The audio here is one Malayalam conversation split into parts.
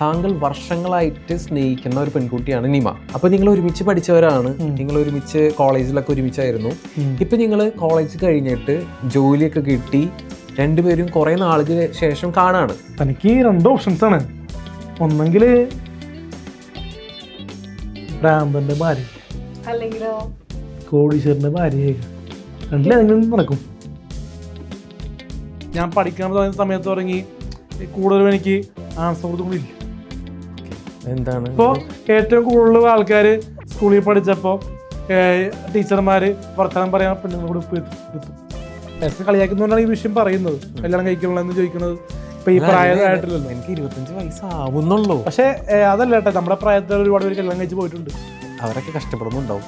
താങ്കൾ വർഷങ്ങളായിട്ട് സ്നേഹിക്കുന്ന ഒരു പെൺകുട്ടിയാണ് നിമ. അപ്പോൾ നിങ്ങൾ ഒരുമിച്ച് പഠിച്ചവരാണ്, നിങ്ങൾ ഒരുമിച്ച് കോളേജിലൊക്കെ ഒരുമിച്ചായിരുന്നു. ഇപ്പം നിങ്ങൾ കോളേജ് കഴിഞ്ഞിട്ട് ജോലിയൊക്കെ കിട്ടി, രണ്ടുപേരും കുറേ നാളിന് ശേഷം കാണാണ്. തനിക്ക് 2 ഓപ്ഷൻസ് ആണ്. ഒന്നെങ്കിൽ ഭ്രാന്തന്റെ ഭാര്യ, അല്ലെങ്കിലോ കോടീശ്വരന്റെ ഭാര്യ. രണ്ടിലെന്തെങ്കിലും നടക്കും. ഞാൻ പഠിക്കാൻ തുടങ്ങിയ സമയത്ത് തുടങ്ങി കൂടുതലും എനിക്ക് ആൺസുഹൃത്തുക്കളില്ല. എന്താണ് ഇപ്പോൾ ഏറ്റവും കൂടുതൽ ആൾക്കാർ സ്കൂളിൽ പഠിച്ചപ്പോൾ ടീച്ചർമാർ വർത്തമാനം പറയാൻ പെണ്ണുങ്ങളോട് എത്തും. കളിയാക്കുന്നതുകൊണ്ടാണ് ഈ വിഷയം പറയുന്നത്. കല്യാണം കഴിക്കണമെന്ന് ചോദിക്കുന്നത് ഇപ്പൊ ഈ പ്രായമായിട്ടില്ലല്ലോ. എനിക്ക് 25 വയസ്സാവുന്നുള്ളൂ. പക്ഷെ അതല്ല കേട്ടോ, നമ്മുടെ പ്രായത്തിൽ ഒരുപാട് പേര് കല്യാണം കഴിച്ച് പോയിട്ടുണ്ട്. അവരൊക്കെ കഷ്ടപ്പെടുന്നുണ്ടാവും.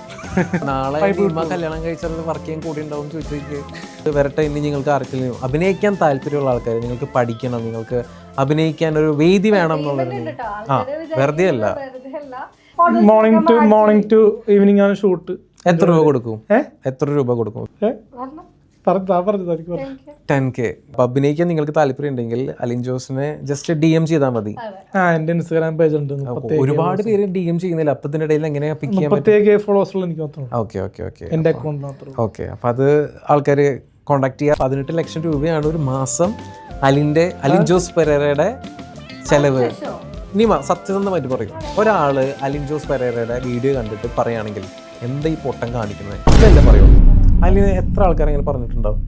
നാളെ കല്യാണം കഴിച്ചാൽ വർക്ക് ചെയ്യാൻ കൂടി ഉണ്ടാവും ചോദിച്ചേക്ക് വരട്ടെ. ഇനി നിങ്ങൾക്ക് ആർക്കെങ്കിലും അഭിനയിക്കാൻ താല്പര്യമുള്ള ആൾക്കാർ, നിങ്ങൾക്ക് പഠിക്കണം, നിങ്ങൾക്ക് അഭിനയിക്കാൻ ഒരു വേദി വേണം എന്നുള്ളത് വെറുതെ അല്ല. മോർണിംഗ് ടു ഈവനിങ് ആണ് ഷൂട്ട്. എത്ര രൂപ കൊടുക്കും? എത്ര രൂപ കൊടുക്കും? 10K. അപ്പൊ അഭിനയിക്കാൻ നിങ്ങൾക്ക് താല്പര്യം ഉണ്ടെങ്കിൽ അലിൻ ജോസിനെ ജസ്റ്റ് DM ചെയ്താൽ മതി. എന്റെ ഇൻസ്റ്റാഗ്രാം പേജ് ഉണ്ട്. ഒരുപാട് പേര് DM ചെയ്യുന്നില്ല. അപ്പത്തിനിടയിൽ എങ്ങനെയാ പിക്ക് ചെയ്യാൻ പറ്റും? ഓക്കെ. അപ്പൊ അത് ആൾക്കാർ കോണ്ടാക്ട് ചെയ്യുക. 18 ലക്ഷം രൂപയാണ് ഒരു മാസം അലിൻ ജോസ് പെരേരയുടെ ചെലവ്. നിമ സത്യസന്ധമായിട്ട് പറയും, ഒരാള് അലിൻ ജോസ് പെരേരയുടെ വീഡിയോ കണ്ടിട്ട് പറയുകയാണെങ്കിൽ എന്താ ഈ പൊട്ടം കാണിക്കുന്നത് ഇതല്ലേ പറയുള്ളൂ. അലിന് എത്ര ആൾക്കാർ അങ്ങനെ പറഞ്ഞിട്ടുണ്ടാവും?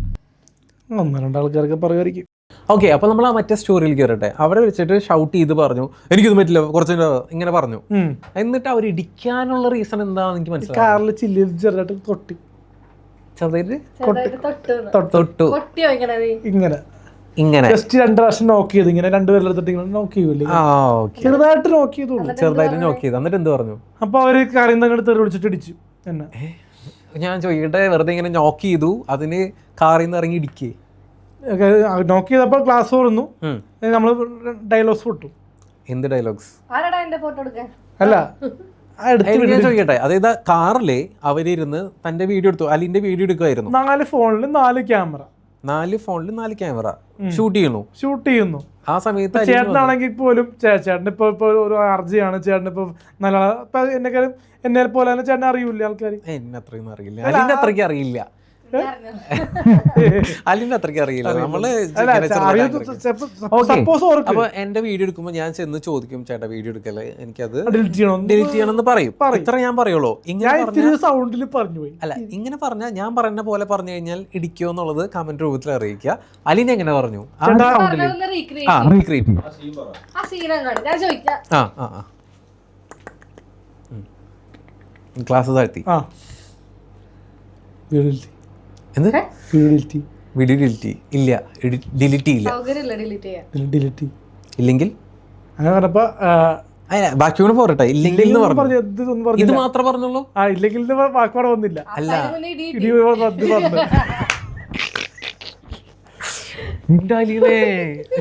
1-2 ആൾക്കാരൊക്കെ പറയുമായിരിക്കും. ഓക്കെ. അപ്പൊ നമ്മൾ ആ മറ്റേ സ്റ്റോറിയിലേക്ക് വരട്ടെ. അവരെ വെച്ചിട്ട് ഷൗട്ട് ചെയ്ത് പറഞ്ഞു എനിക്കിത് പറ്റില്ല, കുറച്ച് ഇങ്ങനെ പറഞ്ഞു. എന്നിട്ട് അവർ ഇടിക്കാനുള്ള റീസൺ എന്താണെന്ന് എനിക്ക് മനസ്സിലായി. കാറിൽ ചില്ലിൽ ചെറുതായിട്ട് തൊട്ടു ഇങ്ങനെ ജസ്റ്റ് 2 പ്രാവശ്യം നോക്ക് ചെയ്ത് ഇങ്ങനെ 2 പേരെടുത്തിട്ട് ഇങ്ങനെ നോക്ക് ചെയ്യൂലേ, ചെറുതായിട്ട് നോക്ക് ചെയ്തോളൂ. ചെറുതായിട്ട് നോക്ക് ചെയ്ത് എന്നിട്ട് എന്ത് പറഞ്ഞു? അപ്പൊ അവര് കാര്യം തന്നെ തെറി വിളിച്ചിട്ട് ഇടിച്ചു എന്നെ. ഞാൻ ചോദിക്കട്ടെ, വെറുതെ ഇങ്ങനെ നോക്ക് ചെയ്തു, അതിന് കാറിൽ നിന്ന് ഇറങ്ങി ഇടിക്കേ? നോക്ക് ചെയ്തപ്പോ ക്ലാസ് തുറന്നു, നമ്മള് ഡയലോഗ്സ് വിട്ടു. എന്ത് ഡയലോഗ്സ്? അല്ല ഞാൻ ചോദിക്കട്ടെ, അതായത് കാറില് അവരിരുന്ന് തന്റെ വീഡിയോ എടുത്തു, അലിന്റെ വീഡിയോ എടുക്കുമായിരുന്നു. 4 ഫോണില് 4 ക്യാമറ, 4 ഫോണില് 4 ക്യാമറ ഷൂട്ട് ചെയ്യുന്നു. ആ സമയത്ത് ചേട്ടനാണെങ്കിൽ പോലും ചേട്ടൻ ഇപ്പൊ ഒരു RJ-ആണ്. ചേട്ടൻ ഇപ്പൊ നല്ല എന്നെ പോലെ തന്നെ ചേട്ടനെ അറിയൂല ആൾക്കാർ. എന്നെ അത്രയൊന്നും അറിയില്ല, അലിന്റെ അത്രയ്ക്ക് അറിയില്ല. അലിന്റെ അത്രയ്ക്ക് അറിയില്ല. നമ്മള് അപ്പൊ എന്റെ വീഡിയോ എടുക്കുമ്പോ ഞാൻ ചെന്ന് ചോദിക്കും, ചേട്ടാ വീഡിയോ എടുക്കല്ലേ, എനിക്കത് ഡിലീറ്റ് ചെയ്യണമെന്ന് പറയും. ഇത്ര ഞാൻ പറയുള്ളൂ. സൗണ്ടിൽ പറഞ്ഞു പോയി. അല്ല, ഇങ്ങനെ പറഞ്ഞാൽ ഞാൻ പറഞ്ഞ പോലെ പറഞ്ഞു കഴിഞ്ഞാൽ ഇടിക്കോ എന്നുള്ളത് കമന്റ് രൂപത്തിൽ അറിയിക്കുക. അലിനെ എങ്ങനെ പറഞ്ഞു? ക്ലാസ് താഴ്ത്തി. വീഡിയോ ഡിലീറ്റ് ഇല്ല, ഡിലീറ്റ് ഇല്ല. ഇല്ലെങ്കിൽ ബാക്കി കൂടെ പോരട്ടെ. ഇല്ലെങ്കിൽ ഇത് മാത്രം പറഞ്ഞോളൂ. ഇല്ലെങ്കിൽ വാക്കോടെ വന്നില്ല. അല്ല,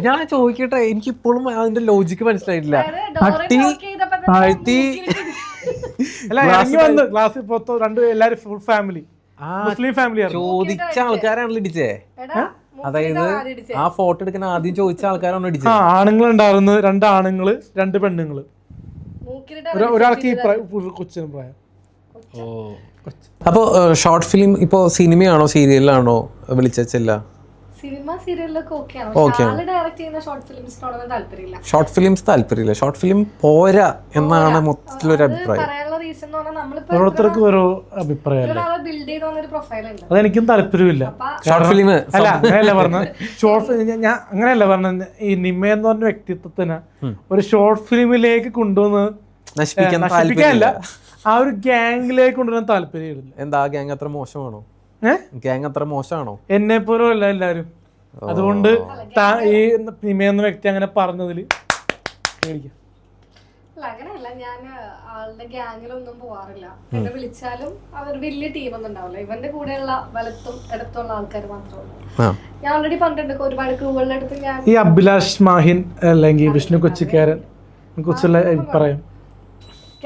ഞാൻ ചോദിക്കട്ടെ, എനിക്ക് ഇപ്പോഴും അതിന്റെ ലോജിക്ക് മനസ്സിലായിട്ടില്ല. ക്ലാസ്സിൽ എല്ലാരും ഫുൾ ഫാമിലി, മുസ്ലിം ഫാമിലി ചോദിച്ച ആൾക്കാരാണല്ലോ ഇടിച്ചേ. അതായത് ആ ഫോട്ടോ എടുക്കുന്ന ആദ്യം ചോദിച്ച ആൾക്കാരാണോ ഇടിച്ചത്? ആണുങ്ങളുണ്ടായിരുന്നു, 2 ആണുങ്ങള് 2 പെണ്ണുങ്ങള്. ഒരാൾക്ക് കൊച്ചിന് പ്രായം. അപ്പൊ ഷോർട്ട് ഫിലിം ഇപ്പോ സിനിമയാണോ സീരിയലാണോ വിളിച്ചില്ല? ഷോർട്ട് ഫിലിംസ് താല്പര്യമില്ല. ഷോർട്ട് ഫിലിം പോരാ എന്നാണ് മൊത്തത്തിലൊരു അഭിപ്രായം. ഓരോരുത്തർക്കും ഓരോ അഭിപ്രായം. അതെനിക്കും താല്പര്യമില്ല. ഷോർട്ട് ഫിലിം അല്ല, അങ്ങനെയല്ല പറഞ്ഞ ഞാൻ അങ്ങനെയല്ല പറഞ്ഞ. ഈ നിമ എന്ന് പറഞ്ഞ വ്യക്തിത്വത്തിന് ഒരു ഷോർട്ട് ഫിലിമിലേക്ക് കൊണ്ടുവന്ന് നശിപ്പിക്കാനല്ല, ആ ഒരു ഗ്യാങ്ങിലേക്ക് കൊണ്ടുവരാൻ താല്പര്യമില്ല. എന്താ ഗ്യാങ് അത്ര മോശമാണോ? ഗ്യാങ് അത്ര മോശമാണോ? എന്നെ പോലും അല്ല എല്ലാരും. അതുകൊണ്ട് ഈ നിമയെന്ന വ്യക്തി അങ്ങനെ പറഞ്ഞതിൽ പേടിക്കാം. അങ്ങനെയല്ല, ഞാൻ ആളുടെ ഗ്യാങ്ങിലൊന്നും പോവാറില്ല. എന്നെ വിളിച്ചാലും അവർ വലിയ ടീമൊന്നും ഉണ്ടാവില്ല. ഇവന്റെ കൂടെയുള്ള വലത്തും ഇടത്തുള്ള ആൾക്കാർ മാത്രമേ. ഞാൻ ഓൾറെഡി പറഞ്ഞിട്ടുണ്ട്, ഒരുപാട് ക്രൂകളുടെ അടുത്ത് ഞാൻ ഈ അഭിലാഷ് മാഹിൻ അല്ലെങ്കിൽ വിഷ്ണു കൊച്ചിക്കാരൻ കുറിച്ചുള്ള അഭിപ്രായം.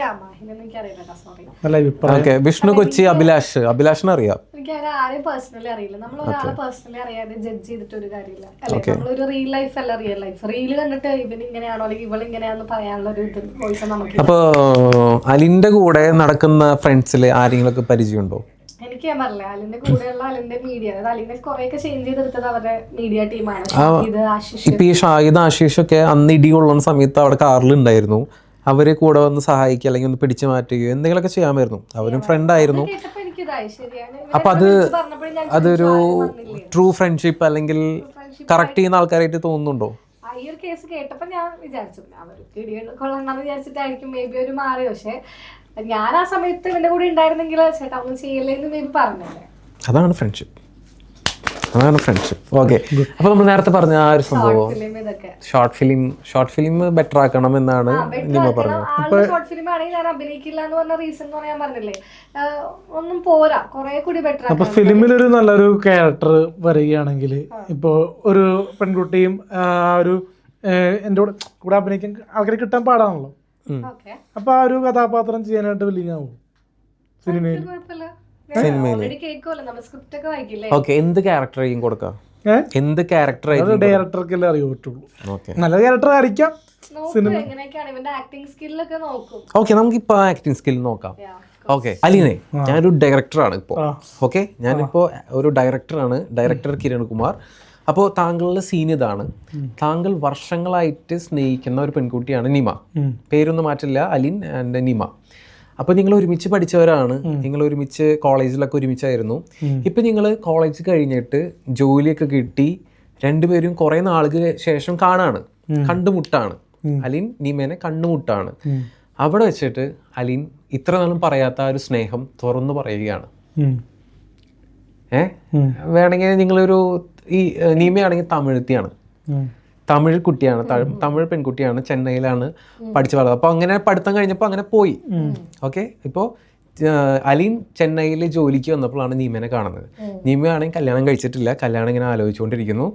എനിക്കറിയില്ല, സോറി. നല്ല അഭിപ്രായം. ഓക്കെ, വിഷ്ണു കൊച്ചി അഭിലാഷിനെ അറിയാം. എനിക്ക് അങ്ങനെ ആരെയും പേഴ്സണലി അറിയില്ല. നമ്മൾ ഒരാളെ പേഴ്സണലി അറിയാതെ ജഡ്ജ് ചെയ്തിട്ട് ഒരു കാര്യമില്ല അല്ലെ. നമ്മളൊരു റിയൽ ലൈഫ് അല്ല റിയൽ ലൈഫ്. റീല് കണ്ടിട്ട് ഇവൻ ഇങ്ങനെയാണോ അല്ലെങ്കിൽ ഇവൾ ഇങ്ങനെയാണെന്ന് പറയാനുള്ള ഒരു ഇത് വോയിസ് നമുക്ക്. അപ്പൊ അലിന്റെ കൂടെ നടക്കുന്ന ഫ്രണ്ട്സിൽ ആരെങ്കിലും ഒക്കെ പരിചയമുണ്ടോ? എനിക്ക് ഞാൻ പറഞ്ഞില്ല, അലിന്റെ കൂടെയുള്ള അലിന്റെ മീഡിയ, അതായത് അലിനെ കുറെയൊക്കെ ചേഞ്ച് ചെയ്തെടുത്തത് അവരുടെ മീഡിയ ടീമാണ്. ഇത് ആശിഷ്, ഇപ്പൊ ഈ ഷാഹിദ് ആശിഷൊക്കെ അന്ന് ഇടി കൊള്ളുന്ന സമയത്ത് അവിടെ കാറിലുണ്ടായിരുന്നു. അവരെ കൂടെ വന്ന് സഹായിക്കുക അല്ലെങ്കിൽ ഒന്ന് പിടിച്ചു മാറ്റുകയോ എന്തെങ്കിലുമൊക്കെ ചെയ്യാമായിരുന്നു. അവരും ഫ്രണ്ട് ആയിരുന്നു. അപ്പൊ അതൊരു ട്രൂ ഫ്രണ്ട്ഷിപ്പ് അല്ലെങ്കിൽ കറക്റ്റ് ചെയ്യുന്ന ആൾക്കാരായിട്ട് തോന്നുന്നുണ്ടോ? ഈ ഒരു കേസ് കേട്ടപ്പോ ഞാൻ വിചാരിച്ചു അവർക്ക് ഇടി കൊള്ളണ്ടെന്ന് വിചാരിച്ചിട്ടായിരിക്കും മേ ബി ഒരു മാറി. പക്ഷെ ഞാൻ ആ സമയത്ത് ഇവന്റെ കൂടെ ഉണ്ടായിരുന്നെങ്കിൽ ചേട്ടാ ഒന്നും ചെയ്യല്ലേന്ന് മേ ബി പറഞ്ഞല്ലേ. അതാണ് ഫ്രണ്ട്ഷിപ്പ്. ഓക്കെ, അപ്പൊ നമ്മൾ നേരത്തെ പറഞ്ഞ ആ ഒരു സംഭവം ഷോർട്ട് ഫിലിം ബെറ്റർ ആക്കണം എന്നാണ് നിമ പറഞ്ഞത്. ഷോർട്ട് ഫിലിം ആണെങ്കിൽ ഞാൻ അഭിനയിക്കില്ല എന്ന് പറഞ്ഞ റീസൺ എന്ന് പറയാൻ പറഞ്ഞില്ലേ, ഒന്നും പോരാ, കുറെ കൂടി ബെറ്റർ. അപ്പൊ ഫിലിമിലൊരു നല്ലൊരു ക്യാരക്ടർ വരികയാണെങ്കിൽ ഇപ്പൊ ഒരു പെൺകുട്ടിയും ഒരു എൻ്റെ കൂടെ അഭിനയിക്കാൻ ആൾക്കാരെ കിട്ടാൻ പാടാണല്ലോ. അപ്പൊ ആ ഒരു കഥാപാത്രം ചെയ്യാനായിട്ട് വില്ലിങ് ആവും സിനിമയിൽ. ഓക്കെ, എന്ത് ക്യാരക്ടർ ആയിരിക്കും കൊടുക്കാം? എന്ത് ക്യാരക്ടർ ഡയറക്ടർക്കല്ലേ അറിയാൻ പറ്റുള്ളൂ. നല്ല ക്യാരക്ടർ ആയിരിക്കാം. ഓക്കെ, നമുക്കിപ്പോ ആക്ടിങ് സ്കിൽ നോക്കാം. ഓക്കെ, അലീനെ, ഞാനൊരു ഡയറക്ടറാണ് ഇപ്പോൾ. ഓക്കെ, ഞാനിപ്പോൾ ഒരു ഡയറക്ടർ കിരൺ കുമാർ. അപ്പോൾ താങ്കളുടെ സീൻ ഇതാണ്. താങ്കൾ വർഷങ്ങളായിട്ട് സ്നേഹിക്കുന്ന ഒരു പെൺകുട്ടിയാണ് നിമ. പേരൊന്നും മാറ്റില്ല, അലിൻ ആൻഡ് നിമ. അപ്പോൾ നിങ്ങൾ ഒരുമിച്ച് പഠിച്ചവരാണ്, നിങ്ങൾ ഒരുമിച്ച് കോളേജിലൊക്കെ ഒരുമിച്ചായിരുന്നു. ഇപ്പം നിങ്ങൾ കോളേജ് കഴിഞ്ഞിട്ട് ജോലിയൊക്കെ കിട്ടി, രണ്ടുപേരും കുറേ നാളുകൾക്ക് ശേഷം കണ്ടുമുട്ടാണ്. അലിൻ നിമേനെ കണ്ടുമുട്ടാണ്. അവിടെ വെച്ചിട്ട് അലിൻ ഇത്ര നാളും പറയാത്ത ഒരു സ്നേഹം തുറന്നു പറയുകയാണ്. വേണമെങ്കിൽ നിങ്ങളൊരു ഈ നീമയാണെങ്കിൽ തമിഴ് കുട്ടിയാണ്, തമിഴ് പെൺകുട്ടിയാണ്, ചെന്നൈയിലാണ് പഠിച്ചു വളർന്നത്. അപ്പോൾ അങ്ങനെ പഠിത്തം കഴിഞ്ഞപ്പോൾ അങ്ങനെ പോയി. ഓക്കെ, ഇപ്പോൾ അലീൻ ചെന്നൈയിൽ ജോലിക്ക് വന്നപ്പോഴാണ് നീമേനെ കാണുന്നത്. നീമയാണെങ്കിൽ കല്യാണം കഴിച്ചിട്ടില്ല, കല്യാണം ഇങ്ങനെ ആലോചിച്ചുകൊണ്ടിരിക്കുന്നു.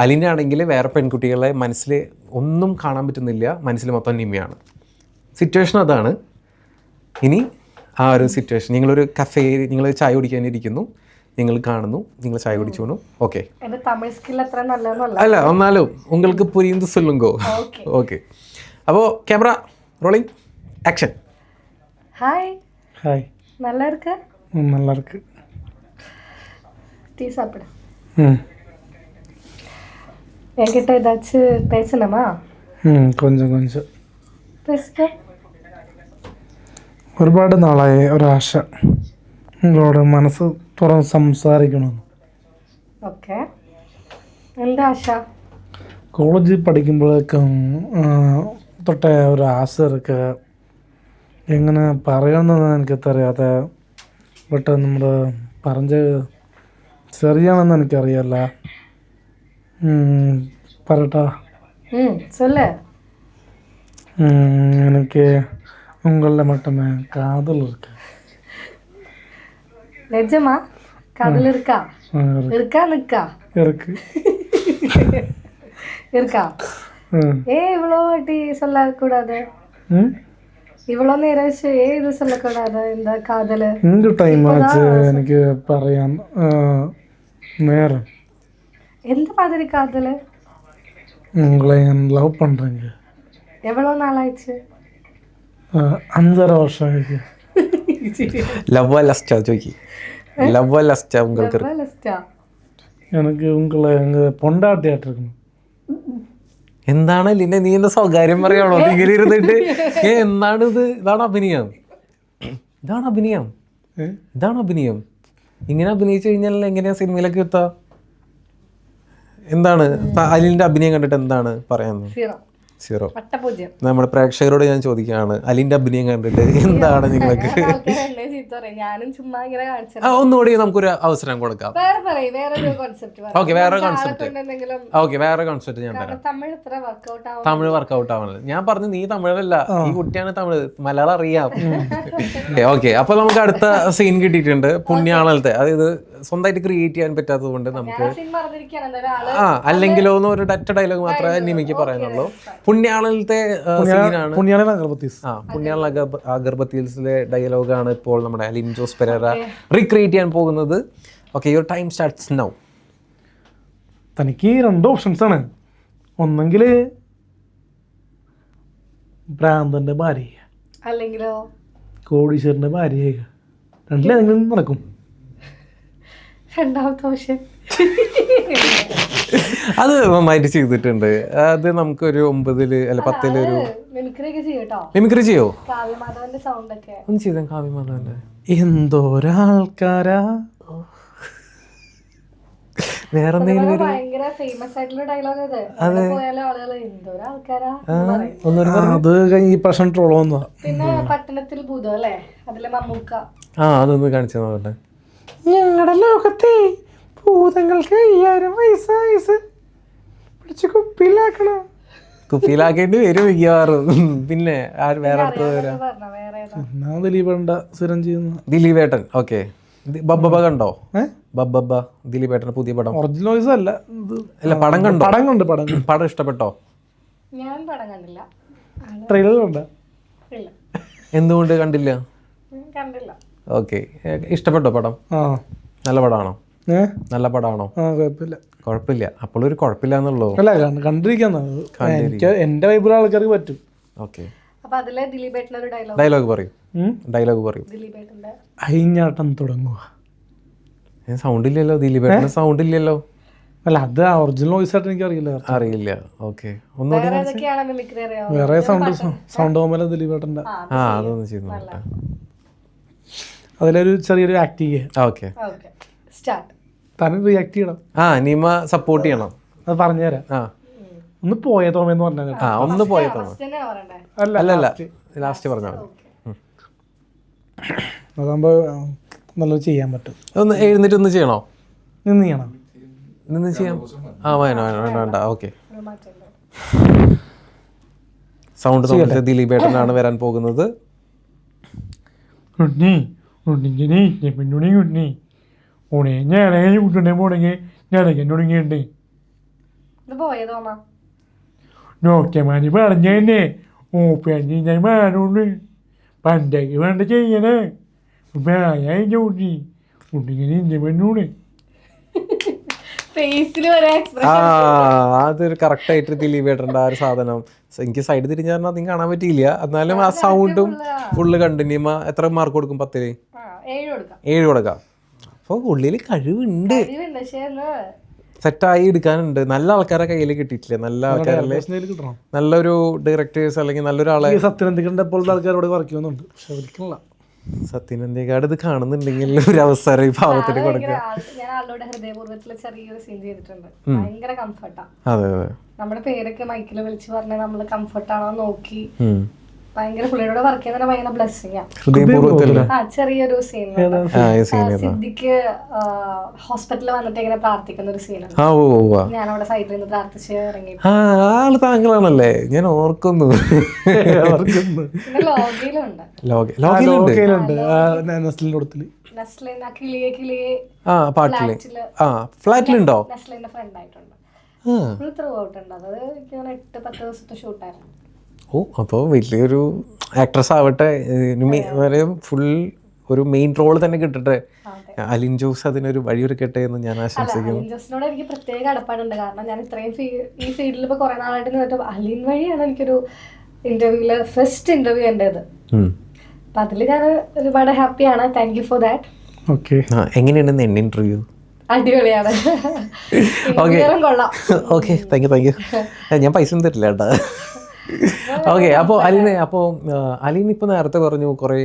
അലീൻ്റെ ആണെങ്കിൽ വേറെ പെൺകുട്ടികളെ മനസ്സിൽ ഒന്നും കാണാൻ പറ്റുന്നില്ല, മനസ്സിൽ മൊത്തം നീമയാണ്. സിറ്റുവേഷൻ അതാണ്. ഇനി ആ ഒരു സിറ്റുവേഷൻ, നിങ്ങളൊരു കഫേയിൽ നിങ്ങൾ ചായ കുടിക്കാനിരിക്കുന്നു, നിങ്ങൾ കാണുന്നു, നിങ്ങൾ ചായ കുടിച്ചോണു. ഓക്കെ, അല്ല ഒന്നാലും ഉങ്ങൾക്ക് പുരിയുന്നത് സൊല്ലുങ്കോ. ഓക്കെ, അപ്പോൾ camera rolling, action. Hi hi, நல்லா இருக்க? நல்லா இருக்கு. டீ சாப்பிடு. என்கிட்ட ஏதாச்சும் பேசணுமா? கொஞ்சம் கொஞ்சம் பேசுங்க. ഒരുപാട് നാളായി ഒരാശ നിങ്ങളോട് മനസ്സ് തുറന്ന് സംസാരിക്കണമെന്ന്. ഓക്കെ, എന്താ ആശ? കോളേജിൽ പഠിക്കുമ്പോഴേക്കും തൊട്ടേ ഒരു ആശ ഇருக்கு. എങ്ങനെ പറയണമെന്ന് എനിക്കറിയാത്ത, ബട്ട് നമ്മൾ പറഞ്ഞത് ശരിയാണെന്ന് എനിക്കറിയാല്ല. പറട്ടാ? சொல்லு. எனக்கு உங்களில் மட்டுமே காதல் இருக்கு. நிஜமா? காதல் இருக்கா? இருக்கா நிக்கா? இருக்கு. இருக்கா? இவ்வளோ வாட்டி சொல்லக்கூடாது? ഇവളോ നേരച്ച് ഏത് சொல்லக்கூடாது இந்த காதல்? இந்த டைம் ஆச்சு எனக்கு പറയാൻ நேரம். எந்த மாதிரி காதல்? உங்களை லவ் பண்றேங்க. எவ்வளவு நாள் ஆயிடுச்சு? 5.5 வருஷம் ஆயிடுச்சு. லவ்வா லஸ்டா ஜோக்கி, லவ்வா லஸ்டா உங்களுக்கு லவ்வா லஸ்டா? எனக்கு உங்களை எங்க பொண்டாட்டியாட்டு இருக்கணும். എന്താണ് ലിന്നെ, നീ എന്താ സ്വകാര്യം പറയാണോ ഇങ്ങനെ ഇരുന്നിട്ട്? എന്താണ് ഇത്? ഇതാണ് അഭിനയം. ഇങ്ങനെ അഭിനയിച്ചു കഴിഞ്ഞാൽ എങ്ങനെയാ സിനിമയിലൊക്കെ എത്താ? എന്താണ് അലിന്റെ അഭിനയം കണ്ടിട്ട് എന്താണ് പറയാന്ന്? സീറോ. നമ്മുടെ പ്രേക്ഷകരോട് ഞാൻ ചോദിക്കുകയാണ്, അലിന്റെ അഭിനയം കണ്ടിട്ട് എന്താണ് നിങ്ങൾക്ക്? ഒന്നുകൂടി നമുക്കൊരു അവസരം കൊടുക്കാം. ഓക്കെ, വേറെ കോൺസെപ്റ്റ് ഞാൻ തരാം. തമിഴ് വർക്കൗട്ട് ആവണല്ലോ. ഞാൻ പറഞ്ഞു നീ തമിഴല്ല, ഈ കുട്ടിയാണ് തമിഴ്, മലയാളം അറിയാം. ഓക്കെ, അപ്പൊ നമുക്ക് അടുത്ത സീൻ കിട്ടിയിട്ടുണ്ട്. പുണ്യാളത്തെ, അതായത് സ്വന്തമായിട്ട് ക്രിയേറ്റ് ചെയ്യാൻ പറ്റാത്തത് കൊണ്ട് നമുക്ക് സീൻ പറഞ്ഞിരിക്കുകയാണ് എന്തായാലും ആള് അല്ലെങ്കിലോ എന്ന് ഒരു ഒറ്റ ഡയലോഗ് മാത്രമേ നിമിക്ക് പറയാനുള്ളൂ. പുണ്യാളത്തെ സീനാണ്. പുണ്യാളൻ അഗർബത്തീസ്. പുണ്യാള അഗർബത്തീസിലെ ഡയലോഗാണ് ഇപ്പോൾ നമ്മുടെ അലിൻ ജോസ് പെരേര റീക്രിയേറ്റ് ചെയ്യാൻ പോകുന്നത്. Okay, your time starts now. തനിക്ക് 2 ഓപ്ഷൻസാണ്. ഒന്നെങ്കിൽ ഭ്രാന്തന്റെ ഭാര്യ, അല്ലെങ്കിലോ കോടീശ്വരന്റെ ഭാര്യ. രണ്ടിലേതെങ്കിലും നടക്കും. രണ്ടാമത്തെ ഓപ്ഷൻ അത് നന്നായിട്ട് ചെയ്തിട്ടുണ്ട്. അത് നമുക്കൊരു 9 അല്ല 10 ഒരു മിമിക്രി ഒക്കെ ചെയ്യട്ടോ. മിമിക്രി ചെയ്യോ? കാവ്യമാധവന്റെ സൗണ്ട് ഒക്കെ ഒന്ന് ചെയ്ത കാവ്യമാധവന്റെ. എന്തോരാൾക്കാരാ. വേറെ ഭയങ്കര ഫേമസ് ആയിട്ടുള്ള ഡയലോഗ് ഇത്. പോയാലും ആളുകൾ എന്തോരാൾക്കാരാ. അത് ഈ പ്രശ്നം ട്രോളോ. പിന്നെ പട്ടണത്തിൽ ഭൂതം അല്ലേ, അതിലെ മമ്മൂക്ക. അതൊന്ന് കാണിച്ചു നോക്കട്ടെ. ഞങ്ങളുടെ ലോകത്തെ ഭൂതങ്ങൾക്ക് 5000 വയസ്സ് പിടിച്ച് കുപ്പിയിലാക്കണം. കുപ്പിയിലാക്കേണ്ടി വരും മിക്കവാറും. പിന്നെ വേറെ അടുത്ത് വരാം. ദിലീപേട്ട സ്ഥിരം ചെയ്യുന്ന ദിലീപേട്ടൻ. ഓക്കെ, ബബ്ബ കണ്ടോ? ബബ്ബ ദിലീപേട്ടന്റെ പുതിയ പടം. ഒറിജിനൽ വോയിസ് അല്ല, പടം കണ്ടോ? പടം ഇഷ്ടപ്പെട്ടോ? ഞാൻ പടം കണ്ടില്ല. ട്രെയിലർ കണ്ട? എന്തുകൊണ്ട് കണ്ടില്ല? കണ്ടില്ല. ഓക്കെ, ഇഷ്ടപ്പെട്ടോ പടം? നല്ല പടമാണോ? നല്ല പടമാണോ? കുഴപ്പമില്ല. അപ്പോഴൊരു കുഴപ്പമില്ല എന്നുള്ളൂ. അല്ല, കണ്ടിരിക്കാന്ന്. എന്റെ വൈബിലുള്ള ആൾക്കാർക്ക് പറ്റും. ഓക്കെ, അപ്പൊ അതിലെ ദിലീപേട്ടൻ ഒരു ഡയലോഗ് പറയും. ദിലീപേട്ടന്റെ അയിഞ്ഞാട്ടം തുടങ്ങുക. സൗണ്ട് ഇല്ലല്ലോ ദിലീപേട്ടന്, സൗണ്ട് ഇല്ലല്ലോ. അല്ല, അത് ഒറിജിനൽ വോയിസ് ആയിട്ട് എനിക്ക് അറിയില്ല. ഓക്കെ, ഒന്നുകൂടി വേറെ സൗണ്ട് പോകുമ്പോൾ ദിലീപേട്ടന്റെ അതൊന്ന് ചെയ്തു നോക്കട്ടെ. അതിലൊരു ചെറിയൊരു ആക്ട് ചെയ്യാം. ഓക്കെ, തന്നെ റിയാക്ട് ചെയ്യണം. നീമ സപ്പോർട്ട് ചെയ്യണം. അത് പറഞ്ഞുതരാം. ഒന്ന് പോയ തോമെന്ന് പറഞ്ഞാൽ ഒന്ന് പോയ തോമ. അല്ല, ലാസ്റ്റ് പറഞ്ഞാൽ അതാകുമ്പോ നല്ലത് ചെയ്യാൻ പറ്റും. ഒന്ന് എഴുന്നേറ്റ് ഒന്ന് ചെയ്യണോ? നിന്ന് ചെയ്യണം. നിന്ന് ചെയ്യാം. വേണ്ട. ഓക്കെ, സൗണ്ട് ദിലീപേട്ടനാണ് വരാൻ പോകുന്നത്. നോക്കിയമാനി പറഞ്ഞേ ഓപ്പഞ്ഞാനോണ്ട് പണ്ടേക്ക് വേണ്ട ചെയ്യണേ അതൊരു കറക്റ്റ് ആയിട്ട് ദിലീപേട്ടൻ്റെ ആ ഒരു സാധനം. എനിക്ക് സൈഡ് തിരിഞ്ഞാൽ അധികം കാണാൻ പറ്റിയില്ല. എന്നാലും ആ സൗണ്ടും ഫുള്ള് കണ്ടിന്യൂമ. എത്ര മാർക്ക് കൊടുക്കും? 10 7 കൊടുക്കാം. അപ്പൊ ഉള്ളിൽ കഴിവുണ്ട്, സെറ്റായി എടുക്കാനുണ്ട്. നല്ല ആൾക്കാരെ കയ്യിൽ കിട്ടിയിട്ടില്ല. നല്ല ആൾക്കാരല്ലേ, നല്ലൊരു ഡയറക്ടേഴ്സ് അല്ലെങ്കിൽ നല്ലൊരാളെ. സത്യനന്ദിക്കണ്ട പോലത്തെ ആൾക്കാരോട് വർക്ക് ചെയ്യുന്നുണ്ട്. സത്യനന്ദിക്കാട് ഇത് കാണുന്നുണ്ടെങ്കിൽ ഒരു അവസരം ഈ പാവത്തിന് കൊടുക്കുക. അതെ, നമ്മുടെ പേരൊക്കെ മൈക്കിൽ വിളിച്ച് പറഞ്ഞ നമ്മള് കംഫർട്ടാണോ നോക്കി ഭയങ്കര പുള്ളിയോട് വർക്ക് ചെയ്യുന്ന ഭയങ്കര ബ്ലെസ്സിംഗ്. ചെറിയൊരു സീൻ സിദ്ദിഖ് ഹോസ്പിറ്റലിൽ വന്നിട്ട് ഇങ്ങനെ പ്രാർത്ഥിക്കുന്ന ഒരു സീനാണ്. ഞാൻ അവിടെ സൈഡിൽ നിന്ന് പ്രാർത്ഥിച്ച് ഇറങ്ങി. ആള് താങ്കളാണല്ലേ? ഞാൻ ഓർക്കുന്നു. ഫ്ലാറ്റിലുണ്ടോ? ഓ, അപ്പോൾ വലിയൊരു ആക്ട്രസ് ആവട്ടെ. ഫുൾ ഒരു മെയിൻ റോൾ തന്നെ കിട്ടട്ടെ. അലിൻ ജോസ് അതിനൊരു വഴിയൊരുക്കട്ടെ എന്ന് ഞാൻ ആശംസിക്കുന്നു. അലിൻ ജോസിനോട് എനിക്ക് പ്രത്യേക കടപ്പാടുണ്ട്. കാരണം ഞാൻ ഇത്രയും ഈ ഫീൽഡിൽ ഇപ്പോൾ കുറേ നാളായിട്ട് നിന്നിട്ട് അലിൻ വഴിയാണ് എനിക്കൊരു ഇന്റർവ്യൂല് ഫസ്റ്റ് ഇന്റർവ്യൂ എൻ്റെത്. അപ്പം അതിൽ ഞാൻ ഒരുപാട് ഹാപ്പിയാണ്. Thank you for that. Okay, എങ്ങനെയുണ്ടെന്ന് എന്നെ ഇന്റർവ്യൂ? അടിപൊളിയാണ്. കൊള്ളാം. Okay, thank you. ഞാൻ പൈസ ഒന്നും തരില്ല കേട്ടോ. ഓക്കെ, അപ്പോൾ അലീൻ ഇപ്പോൾ നേരത്തെ പറഞ്ഞു കുറേ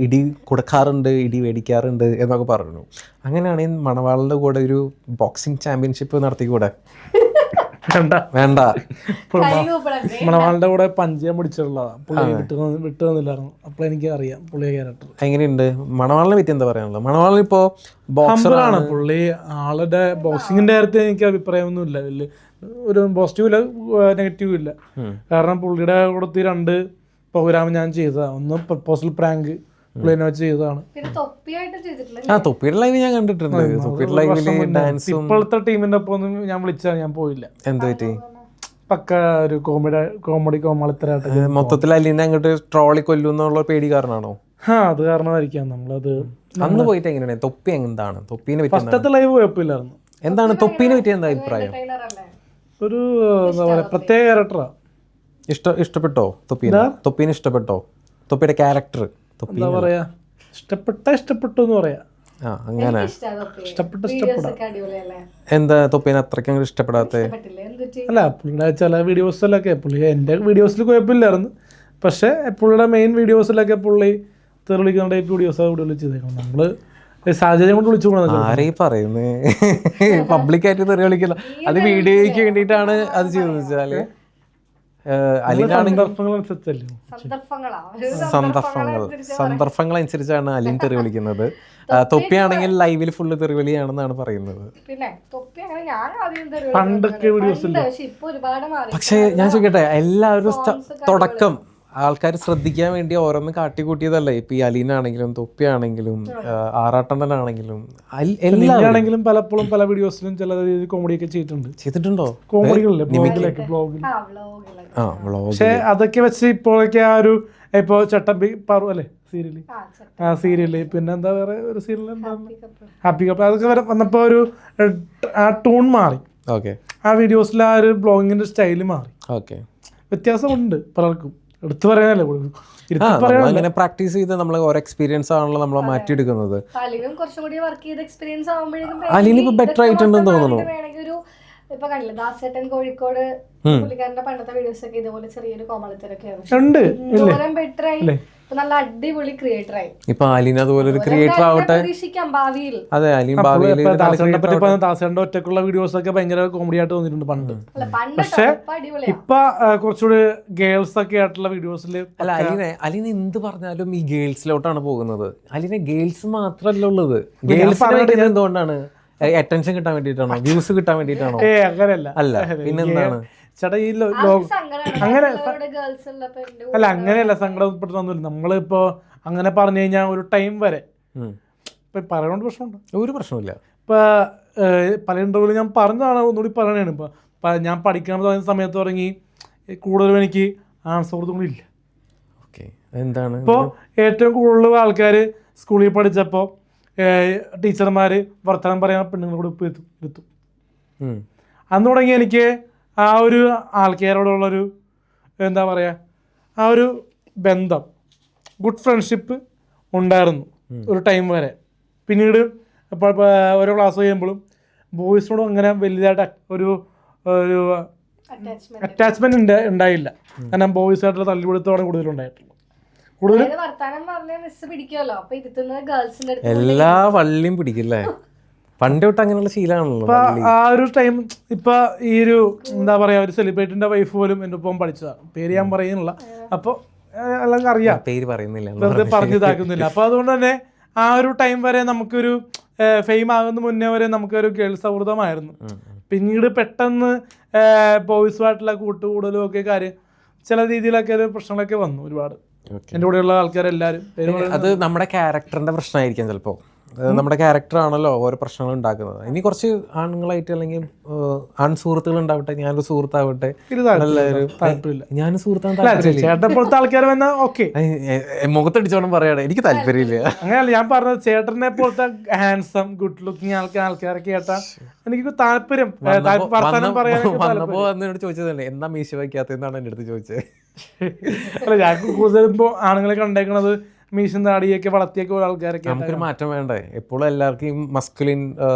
ഇടി കൊടുക്കാറുണ്ട്, ഇടി മേടിക്കാറുണ്ട് എന്നൊക്കെ പറഞ്ഞു. അങ്ങനെയാണെങ്കിൽ മണവാളിൻ്റെ കൂടെ ഒരു ബോക്സിംഗ് ചാമ്പ്യൻഷിപ്പ് നടത്തിക്കൂടെ? വേണ്ട. മണവാളിന്റെ കൂടെ പഞ്ചയം പിടിച്ചിട്ടുള്ളതാണ്. പുള്ളി വിട്ടു തന്നില്ലായിരുന്നു. അപ്പോൾ എനിക്ക് അറിയാം പുള്ളിയെ ക്യാരക്ടർ എങ്ങനെയുണ്ട്. മണവാളിനെ പറ്റി എന്താ പറയാനുള്ളത്? മണവാളിന് ഇപ്പോൾ ബോക്സറാണ് പുള്ളി. ആളുടെ ബോക്സിങ്ങിന്റെ കാര്യത്തിൽ എനിക്ക് അഭിപ്രായമൊന്നുമില്ല. വലിയ ഒരു പോസിറ്റീവ് ഇല്ല, നെഗറ്റീവ് ഇല്ല. കാരണം പുള്ളിയുടെ കൂടത്തിൽ 2 പ്രോഗ്രാം ഞാൻ ചെയ്തതാണ്. ഒന്ന് പ്രപ്പോസൽ പ്രാങ്ക്, പുള്ളി എന്നെ വെച്ച് ചെയ്തതാണ്. പിന്നെ തൊപ്പിയായിട്ട് ചെയ്തിട്ടില്ല. ആ തൊപ്പിയുടെ ലൈവ് ഞാൻ കണ്ടിട്ടുണ്ട്. തൊപ്പിയുടെ ലൈവില് ഡാൻസും. ഇപ്പോഴത്തെ ടീമിന്റെ ഒപ്പം ഒന്നും ഞാൻ വിളിച്ചാൽ ഞാൻ പോയില്ല. എന്ത് പറ്റി? പക്ക ഒരു കോമാളിത്തരായിട്ട്. മൊത്തത്തിൽ അലീനെ അങ്ങോട്ട് ട്രോളി കൊല്ലുന്നുള്ള പേടി കാരണമാണോ? അത് കാരണമായിരിക്കാം. നമ്മളത് അന്ന് പോയിട്ട് എങ്ങനെയാണ് തൊപ്പി എന്താണ് തൊപ്പീനെ പറ്റി? ഫസ്റ്റത്തെ ലൈവ് കുഴപ്പമില്ലായിരുന്നു. എന്താണ് തൊപ്പീനെ പറ്റി എന്താ അഭിപ്രായം? ഒരു എന്താ പറയാ പ്രത്യേക ക്യാരക്ടറാ. ഇഷ്ടപ്പെട്ടോ തൊപ്പീനെ ഇഷ്ടപ്പെട്ടോ? തൊപ്പിയുടെ ക്യാരക്ടർ എന്താ പറയാ ഇഷ്ടപ്പെട്ടു എന്ന് പറയാ. അങ്ങനെ ഇഷ്ടപ്പെട്ട എന്താ തൊപ്പീനെ അത്രയ്ക്ക് ഇഷ്ടപ്പെടാത്ത? അല്ല പുള്ളിയുടെ ചില വീഡിയോസിലൊക്കെ പുള്ളി എൻ്റെ വീഡിയോസിൽ കുഴപ്പമില്ലായിരുന്നു. പക്ഷെ പുള്ളിയുടെ മെയിൻ വീഡിയോസിലൊക്കെ പുള്ളി തെറിവിളിക്കുന്ന ടൈപ്പ് വീഡിയോസ് കൂടുതൽ ചെയ്തേക്കണം. നമ്മള് സാഹചര്യം കൊണ്ട് വിളിച്ചു പോകണം. ആരെയും പറയുന്നേ പബ്ലിക്കായിട്ട് തെറി കളിക്കില്ല. അത് വീഡിയോയ്ക്ക് വേണ്ടിയിട്ടാണ് അത് ചെയ്തെന്ന് വെച്ചാല് സന്ദർഭങ്ങൾ അനുസരിച്ചാണ് അലിൻ തെറി വിളിക്കുന്നത്. തൊപ്പിയാണെങ്കിൽ ലൈവിൽ ഫുള്ള് തെറിവിളിയാണെന്നാണ് പറയുന്നത്. പണ്ടൊക്കെ വീഡിയോസ്. പക്ഷെ ഞാൻ ചോദിക്കട്ടെ, എല്ലാവരും തുടക്കം ആൾക്കാർ ശ്രദ്ധിക്കാൻ വേണ്ടി ഓരോന്ന് കാട്ടിക്കൂട്ടിയതല്ലേ? ഇപ്പൊ ഈ അലീനാണെങ്കിലും തൊപ്പിയാണെങ്കിലും ആറാട്ടണ്ണനാണെങ്കിലും എല്ലാണെങ്കിലും പലപ്പോഴും പല വീഡിയോസിലും ചില രീതിയിൽ കോമഡി ഒക്കെ ചെയ്തിട്ടുണ്ടോ? കോമഡികളില്ലേ പക്ഷെ അതൊക്കെ വെച്ച് ഇപ്പോഴൊക്കെ ആ ഒരു ഇപ്പൊ ചട്ടമ്പി പാറു അല്ലേ സീരിയല്, ആ സീരിയല്, പിന്നെ എന്താ വേറെ ഒരു സീരിയൽ ഹാപ്പി കപ്പ്, അതൊക്കെ വന്നപ്പോ ഒരു ആ ടൂൺ മാറി. ആ വീഡിയോസിൽ ആ ഒരു ബ്ലോഗിങ്ങിന്റെ സ്റ്റൈല് മാറി. വ്യത്യാസമുണ്ട് പലർക്കും. എടുത്തു പറയാനല്ലേ അങ്ങനെ പ്രാക്ടീസ് ചെയ്ത് നമ്മൾ ഓരോ എക്സ്പീരിയൻസ് ആണല്ലോ നമ്മളെ മാറ്റിയെടുക്കുന്നത്. അലീന ഇപ്പൊ ബെറ്റർ ആയിട്ടുണ്ടെന്ന് തോന്നുന്നു. ഇപ്പൊ കണ്ടില്ല ദാസേട്ടൻ കോഴിക്കോട് പുള്ളിക്കാരന്റെ പണ്ടത്തെ വീഡിയോസ് ഒക്കെ ഇതുപോലെ ചെറിയൊരു കോമളിത്തരൊക്കെയാണ്. ബെറ്റർ ആയി, നല്ല അടിപൊളി ക്രിയേറ്റർ ആയി. ഇപ്പൊ അലീന അതുപോലെ ഒരു ക്രിയേറ്റർ ആവട്ടെ. ഭാവിയിൽ അതെ അലീൻ ഭാവിയിൽ ദാസേട്ടന്റെ ഒറ്റക്കുള്ള വീഡിയോസ് ഒക്കെ ഭയങ്കര കോമഡി ആയിട്ട് തോന്നിയിട്ടുണ്ട് പണ്ട്. പക്ഷെ ഇപ്പൊ കുറച്ചുകൂടി ഗേൾസ് ഒക്കെ ആയിട്ടുള്ള വീഡിയോസിൽ അല്ല അലീന എന്ത് പറഞ്ഞാലും ഈ ഗേൾസിലോട്ടാണ് പോകുന്നത്. അലീന ഗേൾസ് മാത്രല്ല ഉള്ളത്. ഗേൾസ് എന്തുകൊണ്ടാണ്? അറ്റൻഷൻ കിട്ടാൻ വേണ്ടിട്ടാണോ? വ്യൂസ് കിട്ടാൻ വേണ്ടിട്ടാണോ? അങ്ങനെയല്ല. അല്ല പിന്നെന്താണ് ചേട്ടാ ഈ അങ്ങനെ അല്ല അങ്ങനെയല്ല സങ്കടപ്പെട്ടൊന്നുമില്ല. നമ്മളിപ്പോ അങ്ങനെ പറഞ്ഞു കഴിഞ്ഞാൽ ഒരു ടൈം വരെ ഇപ്പൊ പറയണോണ്ട് പ്രശ്നമുണ്ട്? ഒരു പ്രശ്നമില്ല. ഇപ്പൊ പല ഇന്റർവ്യൂവിൽ ഞാൻ പറഞ്ഞതാണ്, ഒന്നുകൂടി പറയണേണ്. ഇപ്പൊ ഞാൻ പഠിക്കാൻ തുടങ്ങിയ സമയത്ത് തുടങ്ങി കൂടുതലും എനിക്ക് സുഹൃത്തുക്കളില്ല. എന്താണ് ഇപ്പോൾ ഏറ്റവും കൂടുതൽ ആൾക്കാർ സ്കൂളിൽ പഠിച്ചപ്പോൾ ടീച്ചർമാര് വർത്തമാനം പറയാൻ പെണ്ണുങ്ങളോട് ഇരുത്തും. അന്ന് തുടങ്ങി എനിക്ക് ആ ഒരു ആൾക്കാരോടുള്ളൊരു എന്താ പറയുക ആ ഒരു ബന്ധം, ഗുഡ് ഫ്രണ്ട്ഷിപ്പ് ഉണ്ടായിരുന്നു ഒരു ടൈം വരെ. പിന്നീട് ഇപ്പോൾ ഓരോ ക്ലാസ് കഴിയുമ്പോഴും ബോയ്സിനോടും അങ്ങനെ വലുതായിട്ട് ഒരു ഒരു അറ്റാച്ച്മെന്റ് ഉണ്ടായില്ല. കാരണം ബോയ്സായിട്ടുള്ള തല്ലിപിടുത്തമാണ് കൂടുതലുണ്ടായിട്ടുള്ളത്. എല്ലാ വള്ളിയും പിടിക്കില്ലേ? പണ്ട് തൊട്ട് അങ്ങനെയുള്ള ശീലമാണല്ലോ. ആ ഒരു ടൈം ഇപ്പൊ ഈ ഒരു എന്താ പറയാ ഒരു സെലിബ്രിറ്റിന്റെ വൈഫ് പോലും എന്റെ ഒപ്പം പഠിച്ചതാണ്. പേര് ഞാൻ പറയുന്നില്ല. അപ്പൊ എല്ലാവർക്കും അറിയാം, പേര് പറയുന്നില്ല, വെറുതെ പറഞ്ഞിതാക്കുന്നില്ല. അപ്പൊ അതുകൊണ്ട് തന്നെ ആ ഒരു ടൈം വരെ നമുക്കൊരു ഫെയിം ആകുന്ന മുന്നേ വരെ നമുക്കൊരു ഗേൾ സൗഹൃദമായിരുന്നു. പിന്നീട് പെട്ടെന്ന് ബോയ്സുമായിട്ടുള്ള കൂട്ടുകൂടലും ഒക്കെ കാര്യം ചില രീതിയിലൊക്കെ ഒരു പ്രശ്നങ്ങളൊക്കെ വന്നു ഒരുപാട്. എൻ്റെ കൂടെയുള്ള ആൾക്കാരെല്ലാവരും അത് നമ്മുടെ ക്യാരക്ടറിന്റെ പ്രശ്നമായിരിക്കാം ചിലപ്പോൾ. നമ്മുടെ ക്യാരക്ടർ ആണല്ലോ ഓരോ പ്രശ്നങ്ങൾ ഉണ്ടാക്കുന്നത്. ഇനി കുറച്ച് ആണുങ്ങളായിട്ട് അല്ലെങ്കിൽ ആൺസുഹൃത്തുക്കൾ ഉണ്ടാവട്ടെ, ഞാനൊരു സുഹൃത്താവട്ടെ, ഞാനും ചേട്ടപ്പോഴത്തെ ആൾക്കാർ വന്നാൽ ഓക്കെ മുഖത്തടിച്ചോണം പറയണേ, എനിക്ക് താല്പര്യമില്ല. അങ്ങനെയല്ല ഞാൻ പറഞ്ഞത്. ചേട്ടനെ പോലത്തെ ഹാൻസം ഗുഡ് ലുക്കിങ് ആൾക്കാരൊക്കെ കേട്ടാ എനിക്ക് താല്പര്യം. വന്നപ്പോ എന്നോട് ചോദിച്ചതല്ലേ എന്താ മീശ വയ്ക്കാത്തെന്നാണ് എൻ്റെ അടുത്ത് ചോദിച്ചത്. അല്ല ഞാൻ കൂടുതലും ഇപ്പോൾ ആണുങ്ങളെ കണ്ടേക്കണത് മീശും താടിയൊക്കെ വളർത്തിയൊക്കെ ആൾക്കാരൊക്കെ. നമുക്കൊരു മാറ്റം വേണ്ടേ? എപ്പോഴും എല്ലാവർക്കും മസ്കുലിൻ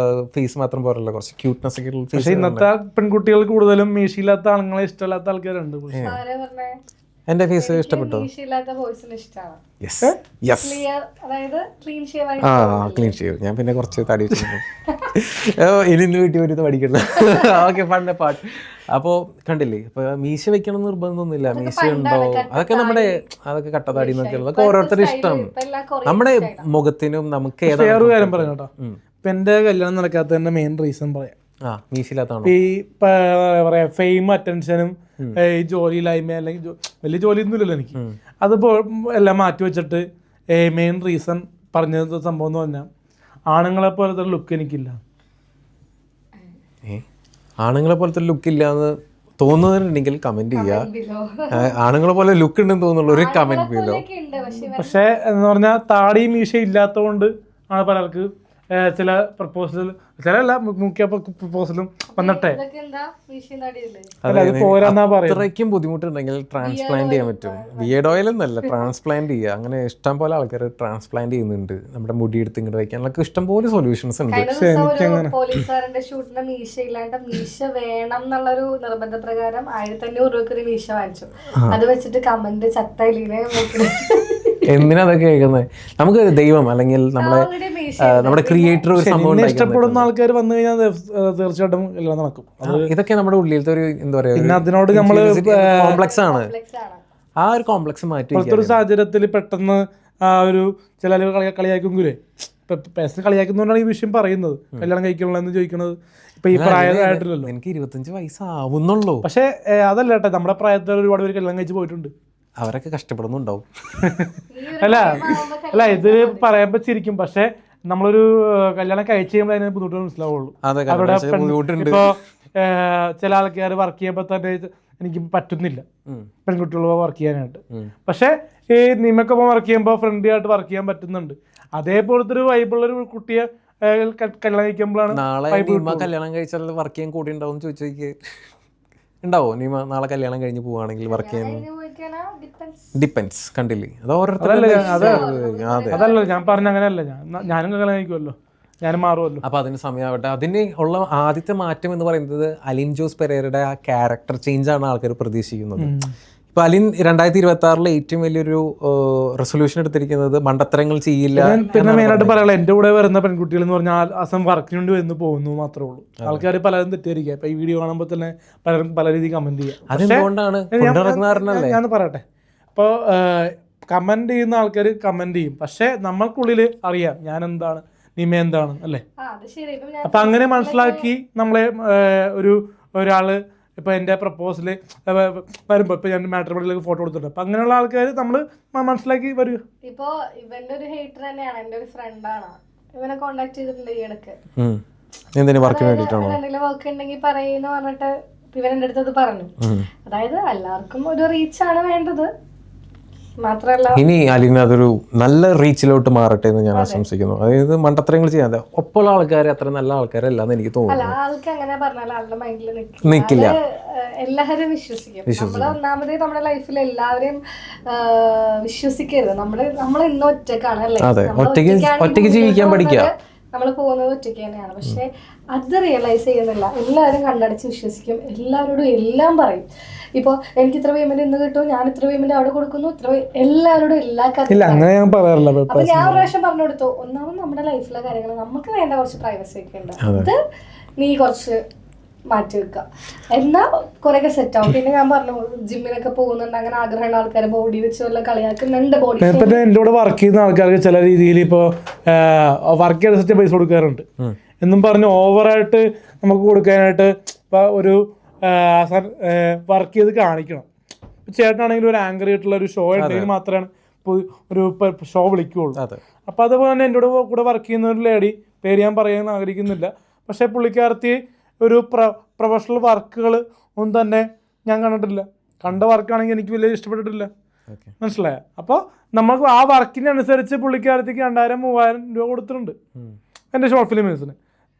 ഫേസ് മാത്രം പോരല്ലോ, കുറച്ച് ക്യൂട്ട്നെസ് ഒക്കെ. പക്ഷെ ഇന്നത്തെ പെൺകുട്ടികൾ കൂടുതലും മീശയില്ലാത്ത ആണുങ്ങളെ ഇഷ്ടമില്ലാത്ത ആൾക്കാരുണ്ട്. എന്റെ ഫേസ് ഇഷ്ടപ്പെട്ടോ? Clean shave. ഞാൻ പിന്നെ കുറച്ച് തടി വെച്ചിട്ടുണ്ട്. ഇനി വീട്ടിൽ വരുന്നത് പഠിക്കണ്ട. ഓക്കെ പണ്ട് പാട്ട്. അപ്പോൾ കണ്ടില്ലേ, ഇപ്പൊ മീശ വെക്കണം നിർബന്ധമൊന്നുമില്ല. മീശ ഉണ്ടോ അതൊക്കെ നമ്മുടെ അതൊക്കെ കട്ടതാടി എന്നൊക്കെ അതൊക്കെ ഓരോരുത്തരുടെ ഇഷ്ടം. നമ്മുടെ മുഖത്തിനും നമുക്ക് വേറൊരു കാര്യം പറയാം കേട്ടോ. ഇപ്പൊ എന്റെ കല്യാണം നടക്കാത്തതിന്റെ മെയിൻ റീസൺ പറയാം, മീശയില്ലാത്തതാണോ? ഈ പറയാ ഫെയിം അറ്റൻഷനും ഈ ജോലിയില്ലായ്മ അല്ലെങ്കിൽ വലിയ ജോലിയൊന്നും ഇല്ലല്ലോ എനിക്ക്. അതിപ്പോ എല്ലാം മാറ്റി വെച്ചിട്ട് മെയിൻ റീസൺ പറഞ്ഞത് സംഭവം എന്ന് പറഞ്ഞാൽ ആണുങ്ങളെ പോലത്തെ ലുക്ക് എനിക്കില്ല. ആണുങ്ങളെ പോലത്തെ ലുക്ക് ഇല്ലാന്ന് തോന്നുന്നുണ്ടെങ്കിൽ കമന്റ് ചെയ്യുക. ആണുങ്ങളെ പോലെ ലുക്ക് ഉണ്ടെന്ന് തോന്നുന്നുള്ള ഒരു കമന്റ് ചെയ്യലോ. പക്ഷേ എന്ന് പറഞ്ഞാൽ താടി മീശ ഇല്ലാത്തതുകൊണ്ട് ആണ് പലർക്ക് ചില പ്രപ്പോസൽ, ചില മുഖ്യ പ്രപ്പോസലും വന്നിട്ടെ പോരാന്നാ പറയുന്നത്. അത്രയ്ക്കും ബുദ്ധിമുട്ടുണ്ടെങ്കിൽ ട്രാൻസ്പ്ലാന്റ് ചെയ്യാൻ പറ്റും. വിയേഡ് ഓയിൽ എന്നല്ല, ട്രാൻസ്പ്ലാന്റ് ചെയ്യുക. അങ്ങനെ ഇഷ്ടം പോലെ ആൾക്കാർ ട്രാൻസ്പ്ലാന്റ് ചെയ്യുന്നുണ്ട്. നമ്മുടെ മുടി എടുത്ത് ഇങ്ങോട്ട് വയ്ക്കാൻ നമുക്ക് ഇഷ്ടം പോലെ സൊല്യൂഷൻസ് ഉണ്ട്. പോലീസുകാരന്റെ ഷൂട്ടിന് മീശ ഇല്ലാണ്ട് മീശ വേണം എന്നുള്ളൊരു നിർബന്ധ പ്രകാരം 1500 രൂപ ഒരു മീശ വാങ്ങിച്ചു. അത് വെച്ചിട്ട് കമന്റ് ചത്തയിലെ എന്തിനാ അതൊക്കെ കേൾക്കുന്നത്? നമുക്ക് ദൈവം അല്ലെങ്കിൽ നമ്മുടെ ക്രിയേറ്റർ ഒരു സംഭവം ഇഷ്ടപ്പെടുന്ന ആൾക്കാർ വന്നു കഴിഞ്ഞാൽ തീർച്ചയായിട്ടും എല്ലാം നടക്കും. ഇതൊക്കെ നമ്മുടെ ഉള്ളിലത്തെ ഒരു എന്താ പറയാ, പിന്നെ അതിനോട് നമ്മള് കോംപ്ലക്സ് ആണ്. ആ ഒരു കോംപ്ലക്സ് മാറ്റി ഒരു സാഹചര്യത്തിൽ പെട്ടെന്ന് ആ ഒരു ചില കളിയാക്കുങ്കിലേ പേഴ്സണൽ കളിയാക്കുന്നതുകൊണ്ടാണ് ഈ വിഷയം പറയുന്നത്. കല്യാണം കഴിക്കണമെന്ന് ചോദിക്കുന്നത് ഇപ്പൊ ഈ പ്രായമായിട്ടില്ലല്ലോ. എനിക്ക് 25 വയസ്സാവുന്നുള്ളൂ. പക്ഷെ അതല്ല കേട്ടെ, നമ്മുടെ പ്രായത്തിൽ ഒരുപാട് പേര് കല്യാണം കഴിച്ച് പോയിട്ടുണ്ട്. അവരൊക്കെ കഷ്ടപ്പെടുന്നുണ്ടാവും. അല്ല ഇത് പറയുമ്പോ ചിരിക്കും, പക്ഷെ നമ്മളൊരു കല്യാണം കഴിച്ച് കഴിയുമ്പോൾ അതിന് ബുദ്ധിമുട്ട് മനസ്സിലാവുള്ളൂ. ഇപ്പൊ ചില ആൾക്കാർ വർക്ക് ചെയ്യുമ്പോ തന്നെ എനിക്ക് പറ്റുന്നില്ല പെൺകുട്ടികൾ വർക്ക് ചെയ്യാനായിട്ട്. പക്ഷെ ഈ നിയമക്കൊപ്പം വർക്ക് ചെയ്യുമ്പോൾ ഫ്രണ്ട്ലി ആയിട്ട് വർക്ക് ചെയ്യാൻ പറ്റുന്നുണ്ട്. അതേപോലത്തെ ഒരു വൈബുള്ള ഒരു കുട്ടിയെ കല്യാണം കഴിക്കുമ്പോഴാണ് കല്യാണം കഴിച്ചാൽ വർക്ക് ചെയ്യാൻ കൂടി ഉണ്ടാവും ചോദിച്ചേക്ക്. ഉണ്ടാവോ നീമ നാളെ കല്യാണം കഴിഞ്ഞ് പോവാണെങ്കിൽ വർക്ക് ചെയ്യാൻ? ഡിപ്പെൻസ്. കണ്ടില്ലേ, അത് അതല്ല ഞാൻ പറഞ്ഞ അങ്ങനെയല്ല. ഞാനും കല്യാണം കഴിക്കുമല്ലോ, ഞാനും മാറുമല്ലോ. അപ്പൊ അതിന് സമയമാവട്ടെ. അതിന് ഉള്ള ആദ്യത്തെ മാറ്റം എന്ന് പറയുന്നത് അലിൻ ജോസ് പെരേരയുടെ ആ ക്യാരക്ടർ ചേഞ്ച് ആണ് ആൾക്കാർ പ്രതീക്ഷിക്കുന്നത്. ഇപ്പൊ അലിൻ 2026 ഏറ്റവും വലിയൊരു റെസൊല്യൂഷൻ എടുത്തിരിക്കുന്നത് മണ്ടത്തരങ്ങൾ ചെയ്യില്ല. പിന്നെ മെയിനായിട്ട് പറയാനുള്ള എന്റെ കൂടെ വരുന്ന പെൺകുട്ടികൾ എന്ന് പറഞ്ഞാൽ അസം വർക്കിന് വേണ്ടി വരുന്നു പോകുന്നു മാത്രമേ ഉള്ളൂ. ആൾക്കാർ പലരും തെറ്റിദ്ധരിക്കുക. ഇപ്പൊ ഈ വീഡിയോ കാണുമ്പോൾ തന്നെ പലരും പല രീതിയിൽ കമന്റ് ചെയ്യാം. ഞാൻ പറയട്ടെ, ഇപ്പൊ കമന്റ് ചെയ്യുന്ന ആൾക്കാർ കമന്റ് ചെയ്യും, പക്ഷെ നമ്മൾക്കുള്ളിൽ അറിയാം ഞാൻ എന്താണ്, നിമ എന്താണ്, അല്ലേ? അപ്പൊ അങ്ങനെ മനസ്സിലാക്കി നമ്മളെ ഒരാള് ഇപ്പൊ എന്റെ പ്രപ്പോസല് വരുമ്പോ ഇപ്പൊ ഞാൻ മാട്രിമോണിയിലേക്ക് ഫോട്ടോ കൊടുത്തിട്ടുണ്ട്. അപ്പൊ അങ്ങനെയുള്ള ആൾക്കാർ നമ്മള് മനസ്സിലാക്കി വരിക. ഇപ്പൊ ഇവന്റെ ഒരു ഹേറ്റർ തന്നെയാണ്, എന്റെ ഒരു ഫ്രണ്ടാണ്. ഇവനെ കോണ്ടാക്ട് ചെയ്തിട്ടുണ്ട് ഈ ഇടക്ക്. എന്തെങ്കിലും വർക്ക് വേണ്ടിട്ടാണോ? എന്തെങ്കിലും വർക്ക് ഉണ്ടെങ്കിൽ പറയുന്ന പറഞ്ഞിട്ട് ഇവൻ എന്റെ അടുത്ത് പറഞ്ഞു. അതായത് എല്ലാവർക്കും ഒരു റീച്ചാണ് വേണ്ടത്. മാത്രല്ല ഇനി അലിന് അതൊരു നല്ല റീച്ചിലോട്ട് മാറട്ടെ എന്ന് ഞാൻ ആശംസിക്കുന്നു. അതായത് മണ്ടത്തരങ്ങൾ ചെയ്യാതെ ഒപ്പമുള്ള ആൾക്കാർ അത്ര നല്ല ആൾക്കാരല്ലാന്ന് എനിക്ക് തോന്നുന്നു. ആൾക്ക് അങ്ങനെ പറഞ്ഞാൽ ആളുടെ മൈൻഡിൽ നിൽക്കില്ല. എല്ലാവരും വിശ്വസിക്കും. നമ്മള് ഒന്നാമതേ നമ്മുടെ ലൈഫിൽ എല്ലാവരെയും വിശ്വസിക്കരുത്. നമ്മൾ ഇന്ന് ഒറ്റക്കാണ്, അല്ലേ? ഒറ്റയ്ക്ക് ജീവിക്കാൻ പഠിക്കുക. നമ്മൾ പോകുന്നത് ഒറ്റയ്ക്ക് തന്നെയാണ്. പക്ഷെ അത് റിയലൈസ് ചെയ്യുന്നില്ല. എല്ലാവരും കണ്ണടച്ച് വിശ്വസിക്കും, എല്ലാവരോടും എല്ലാം പറയും. ഇപ്പൊ എനിക്ക് ഇത്ര പേയ്മെന്റ് ഇന്ന് കിട്ടും, ഞാൻ ഇത്ര പേയ്മെന്റ് അവിടെ കൊടുക്കുന്നു, എല്ലാവരോടും എല്ലാ കാര്യങ്ങളും. അപ്പൊ ഞാൻ ഒരു പ്രാവശ്യം പറഞ്ഞു കൊടുത്തു, ഒന്നാമത് നമ്മുടെ ലൈഫിലെ കാര്യങ്ങൾ നമുക്ക് വേണ്ട കുറച്ച് പ്രൈവസി ഒക്കെ ഉണ്ട്, അത് നീ കുറച്ച് മാറ്റി വെക്കുക, എന്നാ കുറെയൊക്കെ സെറ്റ് ആവും. പിന്നെ ഞാൻ പറഞ്ഞു ജിമ്മിനൊക്കെ പോകുന്നുണ്ട്, അങ്ങനെ ആഗ്രഹമുള്ള ആൾക്കാർ ബോഡി വെച്ച് വല്ല കളിയാക്കുന്നുണ്ട്. ബോഡി എന്റെ കൂടെ വർക്ക് ചെയ്യുന്ന ആൾക്കാർക്ക് ചില രീതിയിൽ ഇപ്പൊ വർക്ക് ചെയ്ത പൈസ കൊടുക്കാറുണ്ട് എന്നും പറഞ്ഞ് ഓവറായിട്ട് നമുക്ക് കൊടുക്കാനായിട്ട് ഇപ്പൊ ഒരു വർക്ക് ചെയ്ത് കാണിക്കണം. ചേട്ടനാണെങ്കിൽ ഒരു ആങ്കർ ആയിട്ടുള്ള ഒരു ഷോ ഉണ്ടെങ്കിൽ മാത്രമാണ് ഒരു ഷോ വിളിക്കുകയുള്ളൂ. അപ്പോൾ അതുപോലെ തന്നെ എൻ്റെ കൂടെ വർക്ക് ചെയ്യുന്ന ഒരു ലേഡി, പേര് ഞാൻ പറയാൻ ആഗ്രഹിക്കുന്നില്ല, പക്ഷേ പുള്ളിക്കാരത്തി ഒരു പ്രൊഫഷണൽ വർക്കുകൾ ഒന്നും തന്നെ ഞാൻ കണ്ടിട്ടില്ല. കണ്ട വർക്കാണെങ്കിൽ എനിക്ക് വലിയ ഇഷ്ടപ്പെട്ടിട്ടില്ല, മനസ്സിലായ? അപ്പോൾ നമുക്ക് ആ വർക്കിനനുസരിച്ച് പുള്ളിക്കാരത്തിക്ക് 2000-3000 രൂപ കൊടുത്തിട്ടുണ്ട് എൻ്റെ ഷോർട്ട് ഫിലിംസിന്.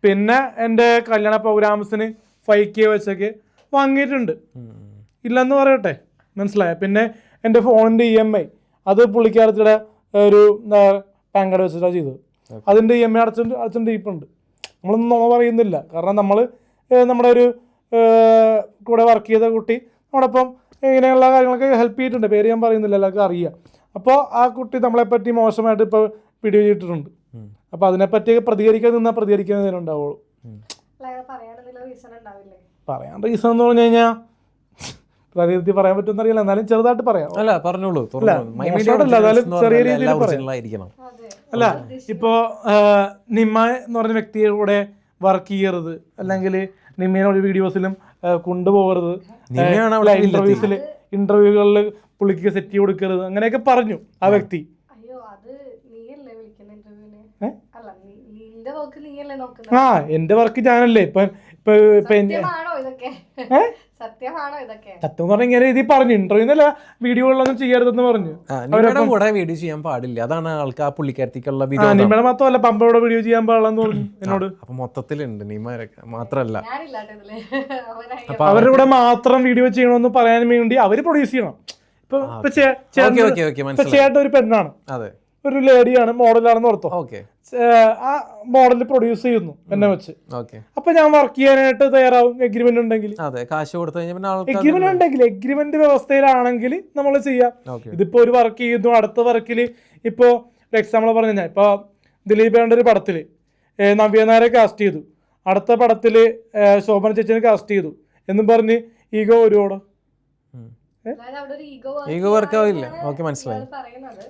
പിന്നെ എൻ്റെ കല്യാണ പ്രോഗ്രാംസിന് 5K വെച്ചൊക്കെ വാങ്ങിയിട്ടുണ്ട്, ഇല്ലെന്ന് പറയട്ടെ, മനസ്സിലായ? പിന്നെ എൻ്റെ ഫോണിൻ്റെ EMI അത് പുള്ളിക്കാരത്തിയുടെ ഒരു പാൻ കാർഡ് വെച്ചിട്ടാണ് ചെയ്തത്. അതിൻ്റെ EMI അടച്ചിട്ടുണ്ട് ഇപ്പുണ്ട്. നമ്മളൊന്നും പറയുന്നില്ല, കാരണം നമ്മൾ നമ്മുടെ ഒരു കൂടെ വർക്ക് ചെയ്ത കുട്ടി നമ്മളിപ്പം ഇങ്ങനെയുള്ള കാര്യങ്ങളൊക്കെ ഹെൽപ്പ് ചെയ്തിട്ടുണ്ട്. പേര് ഞാൻ പറയുന്നില്ല, എല്ലാവർക്കും അറിയാം. അപ്പോൾ ആ കുട്ടി നമ്മളെപ്പറ്റി മോശമായിട്ട് ഇപ്പോൾ വീഡിയോ ചെയ്തിട്ടുണ്ട്. അപ്പോൾ അതിനെപ്പറ്റി പ്രതികരിക്കാൻ നിന്നാൽ പ്രതികരിക്കുന്നതിന് ഉണ്ടാവുള്ളൂ. പറയാൻ റീസൺ എന്ന് പറഞ്ഞു കഴിഞ്ഞാൽ പ്രകൃതി പറയാൻ പറ്റുമെന്ന് അറിയില്ല, എന്നാലും ചെറുതായിട്ട് പറയാം. അല്ല പറഞ്ഞോളൂ, ചെറിയ രീതിയിൽ പറയാം. അല്ല ഇപ്പോ നിമ്മ എന്ന് പറഞ്ഞ വ്യക്തിയുടെ കൂടെ വർക്ക് ചെയ്യരുത്, അല്ലെങ്കിൽ നിമ്മേനോട് വീഡിയോസിലും കൊണ്ടുപോകരുത്, ഇന്റർവ്യൂകളിൽ പുള്ളിക്ക് സെറ്റ് കൊടുക്കരുത്, അങ്ങനെയൊക്കെ പറഞ്ഞു ആ വ്യക്തി. നിന്റെ വർക്ക് നീയല്ലേ നോക്കുന്നത്? ആ എന്റെ വർക്ക് ഞാനല്ലേ ഇപ്പൊ സത്യമാണോ ഇതൊക്കെ? സത്യമാണോ ഇതൊക്കെ? സത്യം പറഞ്ഞ ഇങ്ങനെ രീതി പറഞ്ഞു ഇന്റർവ്യൂന്നല്ല വീഡിയോകളിലൊന്നും ചെയ്യരുതെന്ന് പറഞ്ഞു. നിങ്ങളുടെ കൂടെ വീഡിയോ ചെയ്യാൻ പാടില്ല, അതാണ് ആൾക്ക് ആ പുള്ളിക്കാരത്തിക്കുള്ള നിമ്മടെ മാത്രമല്ല പമ്പയുടെ വീഡിയോ ചെയ്യാൻ പാടില്ലെന്ന് പറഞ്ഞു എന്നോട്. അപ്പൊ മൊത്തത്തിലുണ്ട് നീ മാത്രല്ല, ഞാനില്ലാട്ടെ ഇതില്. അവരുടെ കൂടെ മാത്രം വീഡിയോ ചെയ്യണമെന്ന് പറയാൻ വേണ്ടി അവര് പ്രൊഡ്യൂസ് ചെയ്യണം. ഇപ്പൊ ചേട്ടൻ ഒരു പെണ്ണാണ്, അതെ, ഒരു ലേഡിയാണ്, മോഡലാണെന്ന് ഓർത്തോ. ആ മോഡൽ പ്രൊഡ്യൂസ് ചെയ്യുന്നു എന്നെ വെച്ച്. അപ്പൊ ഞാൻ വർക്ക് ചെയ്യാനായിട്ട് തയ്യാറാവും എഗ്രിമെന്റ് ഉണ്ടെങ്കിൽ. എഗ്രിമെന്റ് ഉണ്ടെങ്കിൽ എഗ്രിമെന്റ് വ്യവസ്ഥയിലാണെങ്കിൽ നമ്മൾ ചെയ്യാം. ഇതിപ്പോ ഒരു വർക്ക് ചെയ്യുന്നു, അടുത്ത വർക്കിൽ ഇപ്പോ എക്സാമ്പിൾ പറഞ്ഞു കഴിഞ്ഞാൽ ഇപ്പൊ ദിലീപേണ്ട ഒരു പടത്തില് നവ്യനാരെ കാസ്റ്റ് ചെയ്തു, അടുത്ത പടത്തില് ശോഭന ചേച്ചിനെ കാസ്റ്റ് ചെയ്തു എന്നും പറഞ്ഞ് ഈഗോ ഒരുപാട് മനസ്സിലായി.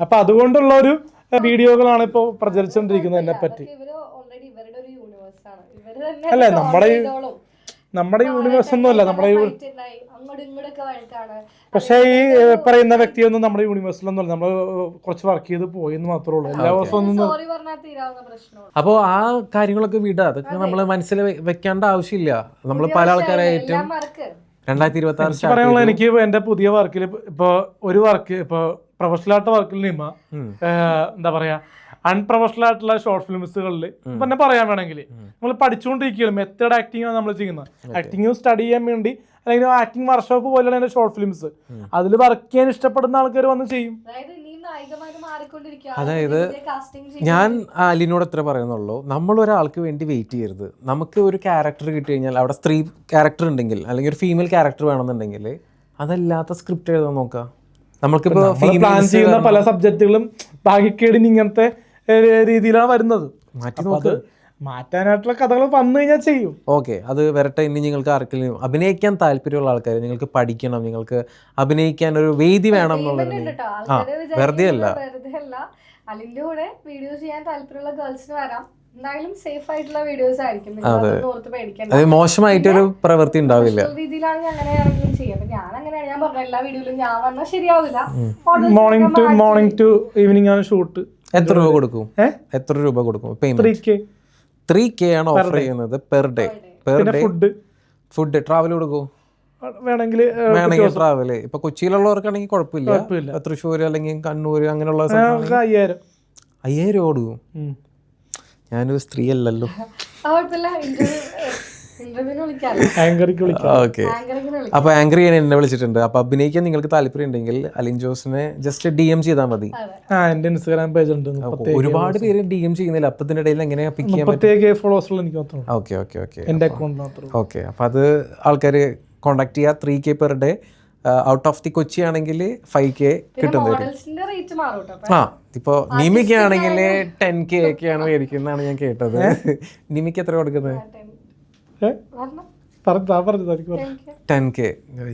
അപ്പൊ അതുകൊണ്ടുള്ള ഒരു വീഡിയോകളാണ് ഇപ്പൊ പ്രചരിച്ചുകൊണ്ടിരിക്കുന്നത് എന്നെ പറ്റി. അല്ല നമ്മുടെ യൂണിവേഴ്സ് ഒന്നും അല്ല, നമ്മുടെ പക്ഷെ ഈ പറയുന്ന വ്യക്തിയൊന്നും നമ്മുടെ യൂണിവേഴ്സിലൊന്നും അല്ല. നമ്മള് കുറച്ച് വർക്ക് ചെയ്ത് പോയെന്ന് മാത്രമേ ഉള്ളൂ. എല്ലാ ദിവസവും അപ്പോ ആ കാര്യങ്ങളൊക്കെ വിടാ, അതൊക്കെ നമ്മള് മനസ്സിൽ വെക്കേണ്ട ആവശ്യമില്ല. നമ്മള് പല ആൾക്കാരായിട്ടും 2026 പറയാനുള്ള എനിക്ക് എന്റെ പുതിയ വർക്കിൽ ഇപ്പൊ ഒരു വർക്ക് ഇപ്പൊ പ്രൊഫഷണൽ ആയിട്ട് വർക്കിൽ നിമ്മ എന്താ പറയാ അൺപ്രൊഫഷണൽ ആയിട്ടുള്ള ഷോർട്ട് ഫിലിംസുകളിൽ പിന്നെ പറയാൻ വേണമെങ്കിൽ നമ്മൾ പഠിച്ചുകൊണ്ടിരിക്കുകയാണ്. മെത്തേഡ് ആക്ടിംഗ് ആണ് നമ്മൾ ചെയ്യുന്നത്. ആക്ടിങ് സ്റ്റഡി ചെയ്യാൻ വേണ്ടി അല്ലെങ്കിൽ ആക്ടിങ് വർക്ക്ഷോപ്പ് പോലെയാണ് എന്റെ ഷോർട്ട് ഫിലിംസ്. അതിൽ വർക്ക് ചെയ്യാൻ ഇഷ്ടപ്പെടുന്ന ആൾക്കാർ വന്ന് ചെയ്യും. അതായത് ഞാൻ അലിനോട് എത്ര പറയുന്നുള്ളൂ, നമ്മൾ ഒരാൾക്ക് വേണ്ടി വെയിറ്റ് ചെയ്യരുത്. നമുക്ക് ഒരു ക്യാരക്ടർ കിട്ടി കഴിഞ്ഞാൽ അവിടെ സ്ത്രീ ക്യാരക്ടർ ഉണ്ടെങ്കിൽ അല്ലെങ്കിൽ ഒരു ഫീമെയിൽ ക്യാരക്ടർ വേണമെന്നുണ്ടെങ്കിൽ അതല്ലാത്ത സ്ക്രിപ്റ്റ് എഴുതാൻ നോക്കാം. നമുക്കിപ്പോ പ്ലാൻ ചെയ്യുന്ന പല സബ്ജക്റ്റുകളും ഭാഗ്യക്കേടിന് ഇങ്ങനത്തെ രീതിയിലാണ് വരുന്നത്. മാറ്റി നോക്ക്, മാറ്റാനായിട്ടുള്ള കഥകൾ വന്നു കഴിഞ്ഞാൽ ചെയ്യും. ഓക്കെ, അത് വരട്ടെ. ഇനി നിങ്ങൾക്ക് ആർക്കെങ്കിലും അഭിനയിക്കാൻ താല്പര്യമുള്ള ആൾക്കാർ, നിങ്ങൾക്ക് പഠിക്കണം, നിങ്ങൾക്ക് അഭിനയിക്കാൻ ഒരു വേദി വേണം എന്നുള്ളത് വെറുതെ അല്ല. അലിന്റെ കൂടെ വീഡിയോ ചെയ്യാൻ താല്പര്യമുള്ള ഗേൾസിന് വരാം. എന്തായാലും സേഫ് ആയിട്ടുള്ള വീഡിയോസ് ആയിരിക്കും. അത് മോശമായിട്ടൊരു പ്രവൃത്തി ഉണ്ടാവില്ല. രീതിയിലാണ് ഞാൻ അങ്ങനെയാണെങ്കിലും ചെയ്യാം. ഞാൻ അങ്ങനെയാണ്, ഞാൻ പറഞ്ഞ എല്ലാ വീഡിയോയിലും ഞാൻ വന്നാൽ ശരിയാവില്ല. മോർണിംഗ് ടു ഈവനിങ് ആണ് ഷൂട്ട്. എത്ര രൂപ കൊടുക്കും? എത്ര രൂപ കൊടുക്കും പേയ്മെന്റ്? 3K ആണ് ഓഫർ ചെയ്യുന്നത് പെർ ഡേ. ഫുഡ് ട്രാവൽ കൊടുക്കും വേണമെങ്കിൽ ട്രാവല്. ഇപ്പൊ കൊച്ചിയിലുള്ളവർക്കാണെങ്കിൽ കുഴപ്പമില്ല. തൃശ്ശൂർ അല്ലെങ്കിൽ കണ്ണൂർ അങ്ങനെയുള്ള 5000 രൂപ കൊടുക്കും. ഞാനൊരു സ്ത്രീ അല്ലല്ലോ. ഓക്കെ, അപ്പൊ ആങ്കർ ചെയ്യാൻ എന്നെ വിളിച്ചിട്ടുണ്ട്. അപ്പൊ അഭിനയിക്കാൻ നിങ്ങൾക്ക് താല്പര്യം ഉണ്ടെങ്കിൽ അലിൻ ജോസിനെ ജസ്റ്റ് DM ചെയ്താൽ മതി. എന്റെ ഇൻസ്റ്റാഗ്രാം പേജ് ഉണ്ട്. ഒരുപാട് പേര് DM ചെയ്യുന്നില്ല. അപ്പൊ ഇതിനിടയിൽ എങ്ങനെയാ പിക്ക് ചെയ്യാൻ പറ്റും? ഓക്കെ, അപ്പൊ അത് ആൾക്കാര് കോണ്ടാക്ട് ചെയ്യാ. 3K per day. Out of the Kochi ആണെങ്കിൽ 5K കിട്ടുന്നതായിരിക്കും. ഇപ്പൊ നിമിക്കാണെങ്കിൽ 10K ഒക്കെയാണ് മേടിക്കുന്നതാണ് ഞാൻ കേട്ടത്. നിമിക്ക് എത്ര കൊടുക്കുന്നത്? 10K.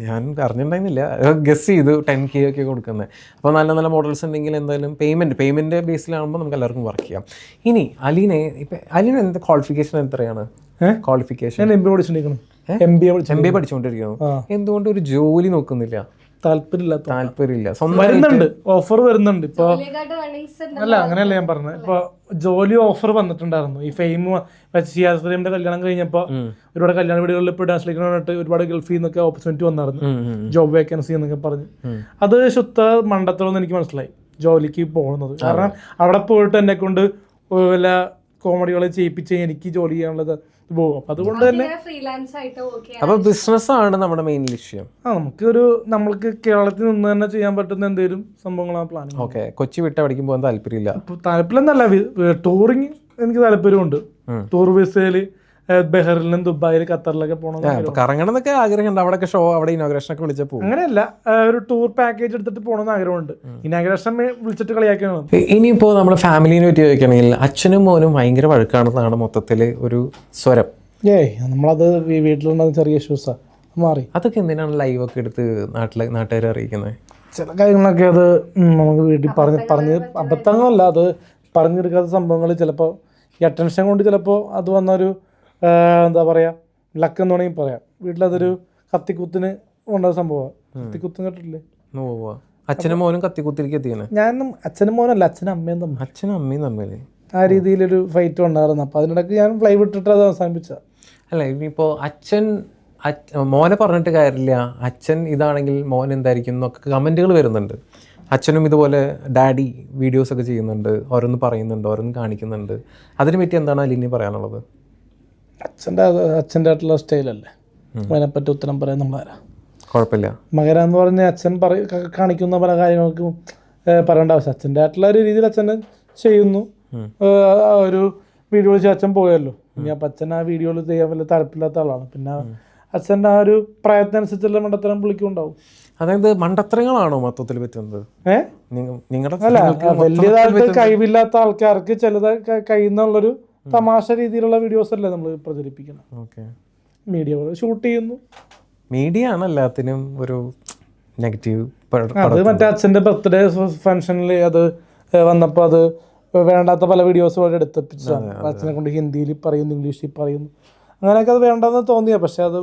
ഞാൻ അറിഞ്ഞിട്ടുണ്ടായിരുന്നില്ല, ഗസ് ചെയ്തു 10K ഒക്കെ കൊടുക്കുന്നത്. അപ്പോൾ നല്ല നല്ല മോഡൽസ് ഉണ്ടെങ്കിൽ എന്തായാലും പേയ്മെന്റ് ബേസിലാകുമ്പോൾ നമുക്ക് എല്ലാവർക്കും വർക്ക് ചെയ്യാം. ഇനി അലീനെ എന്താ ക്വാളിഫിക്കേഷൻ എത്രയാണ്? Qualification MBA പഠിച്ചുകൊണ്ടിരിക്കുന്നു. എന്തുകൊണ്ട് ഒരു ജോലി നോക്കുന്നില്ല? താല്പര്യമില്ല. വരുന്നുണ്ട്, ഓഫർ വരുന്നുണ്ട്. ഇപ്പൊ അല്ല അങ്ങനെയല്ല ഞാൻ പറഞ്ഞത്. ഇപ്പൊ ജോലി ഓഫർ വന്നിട്ടുണ്ടായിരുന്നു. ഈ ഫെയിം ഷിയാസ്ലിമിന്റെ കല്യാണം കഴിഞ്ഞപ്പോ ഒരുപാട് കല്യാണ വീടുകളിൽ ഇപ്പൊ ട്രാൻസ്ലേഷൻ പറഞ്ഞിട്ട് ഒരുപാട് ഗൾഫിൽ നിന്നൊക്കെ ഓപ്പർച്യൂണിറ്റി വന്നായിരുന്നു, ജോബ് വേക്കൻസി എന്നൊക്കെ പറഞ്ഞു. അത് ശുദ്ധ മണ്ടത്തരമെന്ന് എനിക്ക് മനസ്സിലായി ജോലിക്ക് പോകുന്നത്. കാരണം അവിടെ പോയിട്ട് എന്നെ കൊണ്ട് വല്ല കോമഡികളെ ചെയ്യിപ്പിച്ച് എനിക്ക് ജോലി ചെയ്യാനുള്ളത് പോകും. അതുകൊണ്ട് തന്നെ അപ്പൊ ബിസിനസ് ആണ് നമ്മുടെ മെയിൻ ലക്ഷ്യം. നമ്മൾക്ക് കേരളത്തിൽ നിന്ന് തന്നെ ചെയ്യാൻ പറ്റുന്ന എന്തെങ്കിലും സംഭവങ്ങളാണ് പ്ലാൻ. ഓക്കെ, കൊച്ചി വിട്ട് എവിടേക്കും പോകാൻ താല്പര്യമില്ല? താല്പര്യം എന്നല്ല, ടൂറിങ് എനിക്ക് താല്പര്യമുണ്ട്. ടൂർ വിസയില് ബഹ്റിനും ദുബായിൽ ഖത്തറിലൊക്കെ പോകണം, കറങ്ങണം എന്നൊക്കെ ആഗ്രഹമുണ്ട്. അവിടെ ഷോ, അവിടെ ഇനോഗ്രേഷൻ ഒക്കെ വിളിച്ചപ്പോൾ അങ്ങനെയല്ല, ഒരു ടൂർ പാക്കേജ് എടുത്തിട്ട് പോകണമെന്ന് ആഗ്രഹമുണ്ട്. ഇനോഗ്രേഷൻ വിളിച്ചിട്ട് കളിയാക്കണം. ഇനിയിപ്പോൾ നമ്മുടെ ഫാമിലിനെ പറ്റി ചോദിക്കണമെങ്കിൽ അച്ഛനും മോനും ഭയങ്കര വഴക്കാണെന്നാണ് മൊത്തത്തില് ഒരു സ്വരം. നമ്മളത് വീട്ടിലുണ്ടാകുന്ന ചെറിയ ഇഷ്യൂസാ മാറി. അതൊക്കെ എന്തിനാണ് ലൈവ് ഒക്കെ എടുത്ത് നാട്ടുകാരെ അറിയിക്കുന്നത്? ചില കാര്യങ്ങളൊക്കെ അത് നമുക്ക് വീട്ടിൽ പറഞ്ഞ് അബദ്ധങ്ങളല്ല, അത് പറഞ്ഞെടുക്കാത്ത സംഭവങ്ങൾ ചിലപ്പോൾ ഈ അറ്റൻഷൻ കൊണ്ട് ചിലപ്പോൾ അത് വന്നൊരു എന്താ പറയുക ലക്ക് എന്ന് വേണമെങ്കിൽ പറയാം. വീട്ടിലതൊരു കത്തിക്കുത്തിന് കൊണ്ട സംഭവമാണ്. കത്തിക്കുത്തും കേട്ടിട്ടില്ലേ? അച്ഛനും മോനും കത്തിക്കുത്തിലേക്ക് എത്തിയാണ്. ഞാനും അച്ഛനും മോനല്ല, അച്ഛനും അമ്മയും തമ്മിൽ. അച്ഛനും അമ്മയും തമ്മിൽ ആ രീതിയിലൊരു ഫൈറ്റ് ഉണ്ടായിരുന്നു. അപ്പോൾ അതിനിടയ്ക്ക് ഞാൻ ഫ്ലൈ വിട്ടിട്ട് അത് അവസാനിപ്പിച്ച. അല്ല ഇനിയിപ്പോൾ മോനെ പറഞ്ഞിട്ട് കാര്യമില്ല, അച്ഛൻ ഇതാണെങ്കിൽ മോൻ എന്തായിരിക്കും എന്നൊക്കെ കമൻറ്റുകൾ വരുന്നുണ്ട്. അച്ഛനും ഇതുപോലെ ഡാഡി വീഡിയോസൊക്കെ ചെയ്യുന്നുണ്ട്, ഓരോന്ന് പറയുന്നുണ്ട്, ഓരോന്ന് കാണിക്കുന്നുണ്ട്. അതിനെ പറ്റി എന്താണ് അലിന് പറയാനുള്ളത്? അച്ഛൻ്റെ ആയിട്ടുള്ള സ്റ്റൈലല്ലേ, അതിനെപ്പറ്റി ഉത്തരം പറയാൻ നമ്മളാരാ? കുഴപ്പമില്ല. മകര എന്ന് പറഞ്ഞ അച്ഛൻ കാണിക്കുന്ന പല കാര്യങ്ങൾക്കും പറയേണ്ട ആവശ്യം. അച്ഛൻ്റെ ആയിട്ടുള്ള ഒരു രീതിയിൽ അച്ഛൻ ചെയ്യുന്നു. ഒരു വീഡിയോ വെച്ച് അച്ഛൻ പോയല്ലോ, ഇനി അപ്പം അച്ഛൻ ആ വീഡിയോയിൽ ചെയ്യാൻ വലിയ താല്പര്യമില്ലാത്ത ആളാണ്. പിന്നെ അച്ഛൻ്റെ ആ ഒരു പ്രായത്തിനനുസരിച്ചുള്ള മണ്ടത്തരം പുള്ളിക്കും ഉണ്ടാവും. അതായത് മണ്ടത്തരങ്ങളാണോ മൊത്തത്തിൽ പറ്റുന്നത്? നിങ്ങളുടെ അല്ല, വലിയതായിട്ട് കഴിവില്ലാത്ത ആൾക്കാർക്ക് ചിലത് കഴിയുന്നുള്ളൊരു തമാശ രീതിയിലുള്ള വീഡിയോസ് അല്ലേ നമ്മൾ പ്രചരിപ്പിക്കണം. മീഡിയ ഷൂട്ട് ചെയ്യുന്നു, മീഡിയ ആണ് എല്ലാത്തിനും ഒരു നെഗറ്റീവ്. അത് മറ്റേ അച്ഛൻ്റെ ബർത്ത്ഡേ ഫംഗ്ഷനിൽ അത് വന്നപ്പോൾ അത് വേണ്ടാത്ത പല വീഡിയോസും അവിടെ എടുത്തിപ്പിച്ചതാണ്. അച്ഛനെ കൊണ്ട് ഹിന്ദിയിൽ പറയുന്നു, ഇംഗ്ലീഷിൽ പറയുന്നു, അങ്ങനെയൊക്കെ അത് വേണ്ടെന്ന് തോന്നിയാ. പക്ഷെ അത്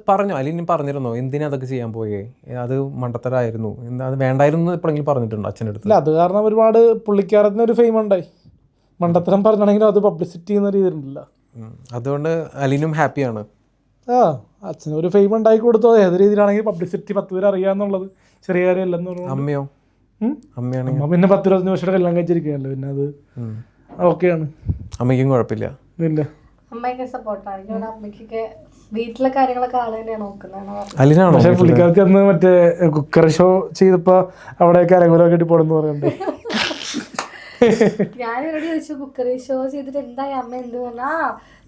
പറഞ്ഞു അലിന് പറഞ്ഞിരുന്നോ എന്തിനാ അതൊക്കെ ചെയ്യാൻ പോയേ? അത് മണ്ടത്തരായിരുന്നു, അത് വേണ്ടായിരുന്നു എപ്പോഴെങ്കിലും പറഞ്ഞിട്ടുണ്ടോ അച്ഛൻ്റെ അടുത്ത്? ഇല്ല, അത് കാരണം ഒരുപാട് പുള്ളിക്കാരത്തിന് ഒരു ഫെയിം ഉണ്ടായി. മണ്ടത്തരം പറഞ്ഞാണെങ്കിലും അത് പബ്ലിസിറ്റി ചെയ്യുന്ന രീതിയിലുണ്ടല്ല. അതുകൊണ്ട് അലിനും ഹാപ്പിയാണ്. അച്ഛന് ഒരു ഫെയിം ഉണ്ടാക്കി കൊടുത്തോ, ഏത് രീതിയിലാണെങ്കിൽ പബ്ലിസിറ്റി 10 പേര് അറിയാന്നുള്ളത് ചെറിയ കാര്യമല്ലെന്ന് പറഞ്ഞു. അമ്മയോ? അമ്മ പിന്നെ 10-25 വർഷത്തെ കല്യാണം കഴിച്ചിരിക്കുകയല്ലോ, പിന്നെ അത് ഓക്കെയാണ്. അമ്മയ്ക്കും കുഴപ്പമില്ല. ഇല്ല, അമ്മയൊക്കെ സപ്പോർട്ടാണ്. അമ്മയ്ക്കൊക്കെ വീട്ടിലെ കാര്യങ്ങളൊക്കെ ആള് തന്നെയാണ് നോക്കുന്നത്. അലിനാണോ? പക്ഷെ പുള്ളിക്കാർക്ക് അന്ന് മറ്റേ കുക്കർ ഷോ ചെയ്തപ്പോ അവിടെയൊക്കെ അരങ്ങൂലൊക്കെ ഇട്ടി പോണെന്ന് പറയണ്ടേ. ഞാനിവിടെ ചോദിച്ചു കുക്കറി ഷോ ചെയ്തിട്ട് എന്തായി അമ്മ എന്ത് പറഞ്ഞാ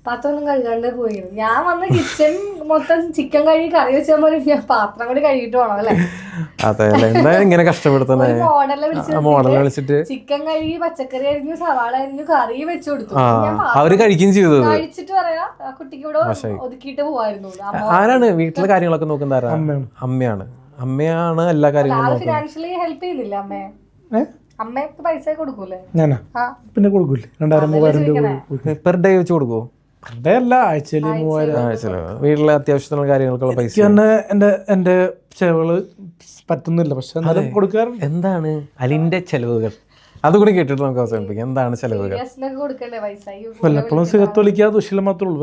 പാത്രമൊന്നും കഴുകാണ്ട് പോയിരുന്നു. ഞാൻ വന്ന് കിച്ചൺ മൊത്തം ചിക്കൻ കഴുകി കറി വെച്ചാൽ പോലെ ഞാൻ പാത്രം കൂടി കഴുകിട്ട് പോകണം അല്ലേ. ഇങ്ങനെ കഷ്ടപ്പെടുത്തണേ. മോഡലിനെ വിളിച്ചിട്ട് ചിക്കൻ കഴുകി പച്ചക്കറി അരിഞ്ഞു സവാള അരിഞ്ഞു കറി വെച്ചു കൊടുത്തു. അവര് കഴിക്കുകയും ചെയ്തത്. കഴിച്ചിട്ട് പറയാ കുട്ടിക്ക് ഇവിടെ ഒതുക്കിയിട്ട് പോവായിരുന്നു. ആരാണ് വീട്ടിലെ കാര്യങ്ങളൊക്കെ നോക്കുന്നത്? അമ്മയാണ്. അമ്മയാണ് എല്ലാ കാര്യങ്ങളും. ഫിനാൻഷ്യലി ഹെൽപ്പ് ചെയ്യുന്നില്ല അമ്മയെ? അമ്മയ്ക്ക് പൈസ കൊടുക്കൂലേ? ഞാനാ പിന്നെ കൊടുക്കൂലേ, 2000-3000 രൂപ പെർ ഡേ വെച്ച് കൊടുക്കുമോ? പെർ ഡേ അല്ല, ആഴ്ചയിൽ 3000. വീട്ടിലെ അത്യാവശ്യത്തിനുള്ള കാര്യങ്ങൾക്കുള്ള പൈസ എന്റെ ചെലവുകള് പറ്റുന്നില്ല, പക്ഷെ എന്നാലും കൊടുക്കാറുണ്ട്. എന്താണ് അലിന്റെ ചെലവുകൾ? അതുകൂടി കേട്ടിട്ട് നമുക്ക് അവസാനിപ്പിക്കാം. എന്താണ് ചെലവുകൾ? വല്ലപ്പോഴും സിഗരറ്റ് വലിക്കാതെ ദുശീലം മാത്രമേ ഉള്ളൂ.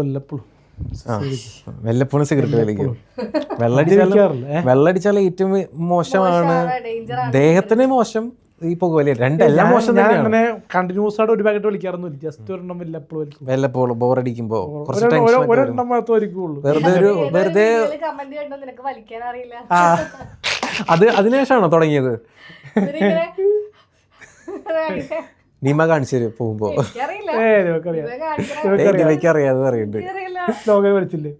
വല്ലപ്പോഴും സിഗരറ്റ് വലിക്കും. വെള്ളടിച്ചാൽ ഏറ്റവും മോശമാണ്, ദേഹത്തിന് മോശം. ഈ പുകവലി രണ്ടെല്ലാം മോശം തന്നെയാണ്. അങ്ങനെ കണ്ടിന്യൂസ് ആയിട്ട് ഒരു പാക്കറ്റ് വലിക്കാറൊന്നുമില്ല, ജസ്റ്റ് ഒരെണ്ണം വല്ലപ്പോഴും ബോറടിക്കുമ്പോ ഒരെണ്ണം മാത്രമേ വലിക്കുള്ളൂ. വെറുതെ അതിനുശേഷമാണോ തുടങ്ങിയത്? നീമ കാണിച്ചു തരും പോകുമ്പോ. എനിക്കറിയാതെ പറയുന്നുണ്ട്. ലോകം വലിച്ചില്ലേ?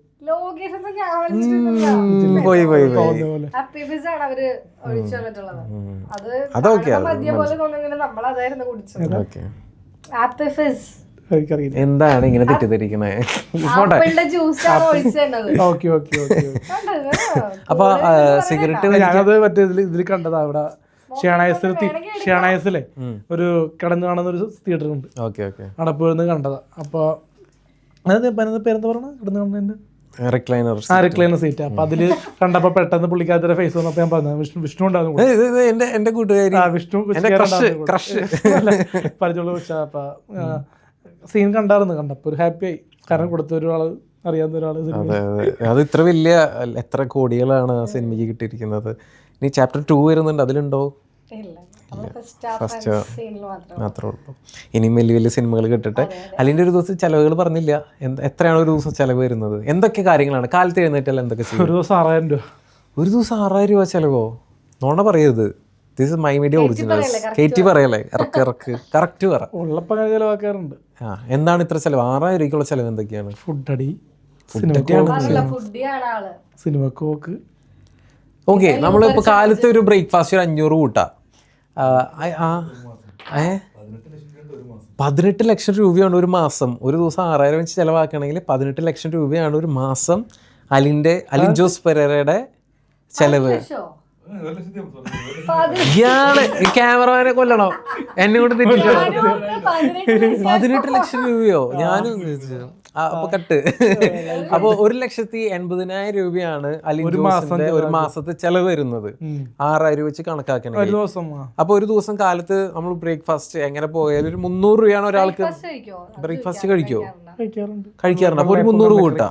എന്താണ് ഇങ്ങനെ തെറ്റിദ്ധരിക്കണേ? അപ്പൊ സിഗരറ്റ് ഞാനത് മറ്റേ ഇതിൽ കണ്ടതാ. അവിടെ ഷിയാണായസിലെ ഒരു കിടന്നു കാണുന്ന ഒരു തിയേറ്റർ ഉണ്ട്, അവിടെ പോയിരുന്ന് കണ്ടതാ. അപ്പൊ പേരെന്താ പറയണ കിടന്നു കാണുന്നതിന്റെ റിക്ലൈനർ സീറ്റ്. അപ്പൊ അതില് കണ്ടപ്പോ പെട്ടെന്ന് പുള്ളിക്കാരുടെ ഫേസ് വന്നപ്പോ ഞാൻ പറഞ്ഞു വിഷ്ണു ഉണ്ടാകും. എന്റെ കൂട്ടുകാരി വിഷ്ണു പരിചയമുള്ള വിഷ. അപ്പൊ സീൻ കണ്ടപ്പോ ഒരു ഹാപ്പി ആയി, കാരണം കൊടുത്ത ഒരാള് അറിയാവുന്ന ഒരാള്. അത് ഇത്ര വലിയ എത്ര കോടികളാണ് ആ സിനിമയ്ക്ക് കിട്ടിയിരിക്കുന്നത്. ഇനി ചാപ്റ്റർ 2 വരുന്നുണ്ട്, അതിലുണ്ടോ? ഫസ്റ്റ് മാത്രമേ ഉള്ളൂ. ഇനിയും വലിയ വലിയ സിനിമകൾ കിട്ടട്ടെ. അല്ലെങ്കിൽ ഒരു ദിവസം ചെലവുകൾ പറഞ്ഞില്ല, എത്രയാണ് ഒരു ദിവസം ചെലവ് വരുന്നത്? എന്തൊക്കെ കാര്യങ്ങളാണ്? കാലത്ത് എഴുന്നേറ്റല്ല എന്തൊക്കെ ചെയ്യും? ഒരു ദിവസം 6000 രൂപ. ഒരു ദിവസം 6000 രൂപ ചെലവോ? നോണ പറയരുത്. This is my media original. കേറ്റി പറയല്ലേ, ഇറക്ക് കറക്റ്റ് പറ. ഉള്ളപ്പോ ചെലവാക്കാറുണ്ട്. എന്താണ് ഇത്ര ചെലവ്? 6000 രൂപയ്ക്കുള്ള ചെലവ് എന്തൊക്കെയാണ്? ഫുഡടി, സിനിമക്ക് പോക്ക്. ഓക്കെ, നമ്മളിപ്പോൾ കാലത്ത് ഒരു ബ്രേക്ക്ഫാസ്റ്റ് ഒരു 500 കൂട്ടാം. 18 ലക്ഷം രൂപയാണ് ഒരു മാസം. ഒരു ദിവസം 6000 വെച്ച് ചിലവാക്കണമെങ്കിൽ 18 ലക്ഷം രൂപയാണ് ഒരു മാസം അലിൻ ജോസ് പെരേരയുടെ ചെലവ്. ഇയാള് ഈ ക്യാമറമാനെ കൊല്ലണോ എന്നെ കൊണ്ട് തെറ്റിച്ചോ? 18 ലക്ഷം രൂപയോ? ഞാനും അപ്പൊ കട്ട്. അപ്പൊ 1,80,000 രൂപയാണ് അലിൻ ജോസിന്റെ ഒരു മാസത്തെ ചെലവ് വരുന്നത്. 6,000 വെച്ച് കണക്കാക്കണേ. അപ്പൊ ഒരു ദിവസം കാലത്ത് നമ്മൾ ബ്രേക്ക്ഫാസ്റ്റ് എങ്ങനെ പോയാലും ഒരു 300 രൂപയാണ് ഒരാൾക്ക്. ബ്രേക്ക്ഫാസ്റ്റ് കഴിക്കാറുണ്ട്. അപ്പൊ ഒരു 300 കൂട്ടാ.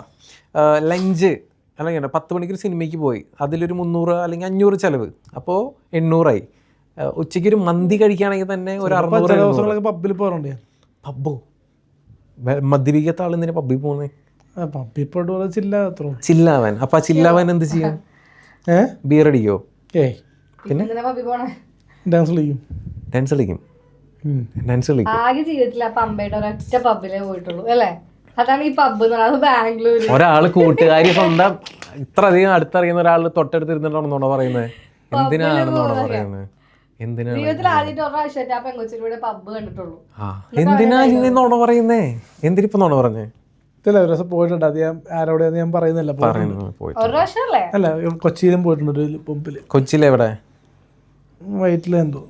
ലഞ്ച് അല്ലെങ്കിൽ 10 മണിക്ക് ഒരു സിനിമയ്ക്ക് പോയി, അതിലൊരു 300 അല്ലെങ്കിൽ 500 ചെലവ്, അപ്പോൾ 800ആയി. ഉച്ചയ്ക്ക് ഒരു മന്തി കഴിക്കുകയാണെങ്കിൽ തന്നെ ഒരു 600. പബ്ബിൽ പോകാറുണ്ട്. പബ്ബോ? മദ്യപിക്കാത്ത ആൾ എന്തിനാ പബ്ബിൽ പോകുന്നത്? ചില്ലാവാൻ. അപ്പൊ ആ ചില്ലാവാൻ എന്ത് ചെയ്യും? ബിയർ അടിക്കോ? പിന്നെ ഡാൻസ് കളിക്കും. ആകെ ജീവിതത്തിൽ ആ പമ്പയുടെ ഒരൊറ്റ പബ്ബിലേ പോയിട്ടുള്ളൂ അല്ലേ? അതാണ് ഈ പബ്ബ് എന്ന് പറയുന്നത്. ബാംഗ്ലൂർ ഒരാള് കൂട്ടുകാരി സ്വന്തം ഇത്ര അധികം അടുത്തറിയുന്ന ഒരാൾ തൊട്ടടുത്തിരുന്നിട്ടാണെന്നോണോ പറയുന്നത്? എന്തിനാണെന്നോണോ പറയുന്നത്? എന്തിനാ ജീവിതത്തിൽ ആദ്യമായിട്ട് ഒരു പ്രാവശ്യമായിട്ട് ആ പെങ്കൊച്ചിലൂടെ പബ്ബ് കണ്ടിട്ടുള്ളൂ. എന്തിനാ നോണ പറയുന്നേ? എന്തിനിപ്പോ നോണ പറഞ്ഞേ? ഒരു ദിവസം പോയിട്ടുണ്ട്. അത് ഞാൻ ആരോടെന്ന് ഞാൻ പറയുന്നില്ല. ഒരു പ്രാവശ്യം അല്ലേ? അല്ല, കൊച്ചിയിലും പോയിട്ടുണ്ട് ഒരു പമ്പില്. കൊച്ചിയിലെവിടെ? വൈറ്റിലെന്തോ.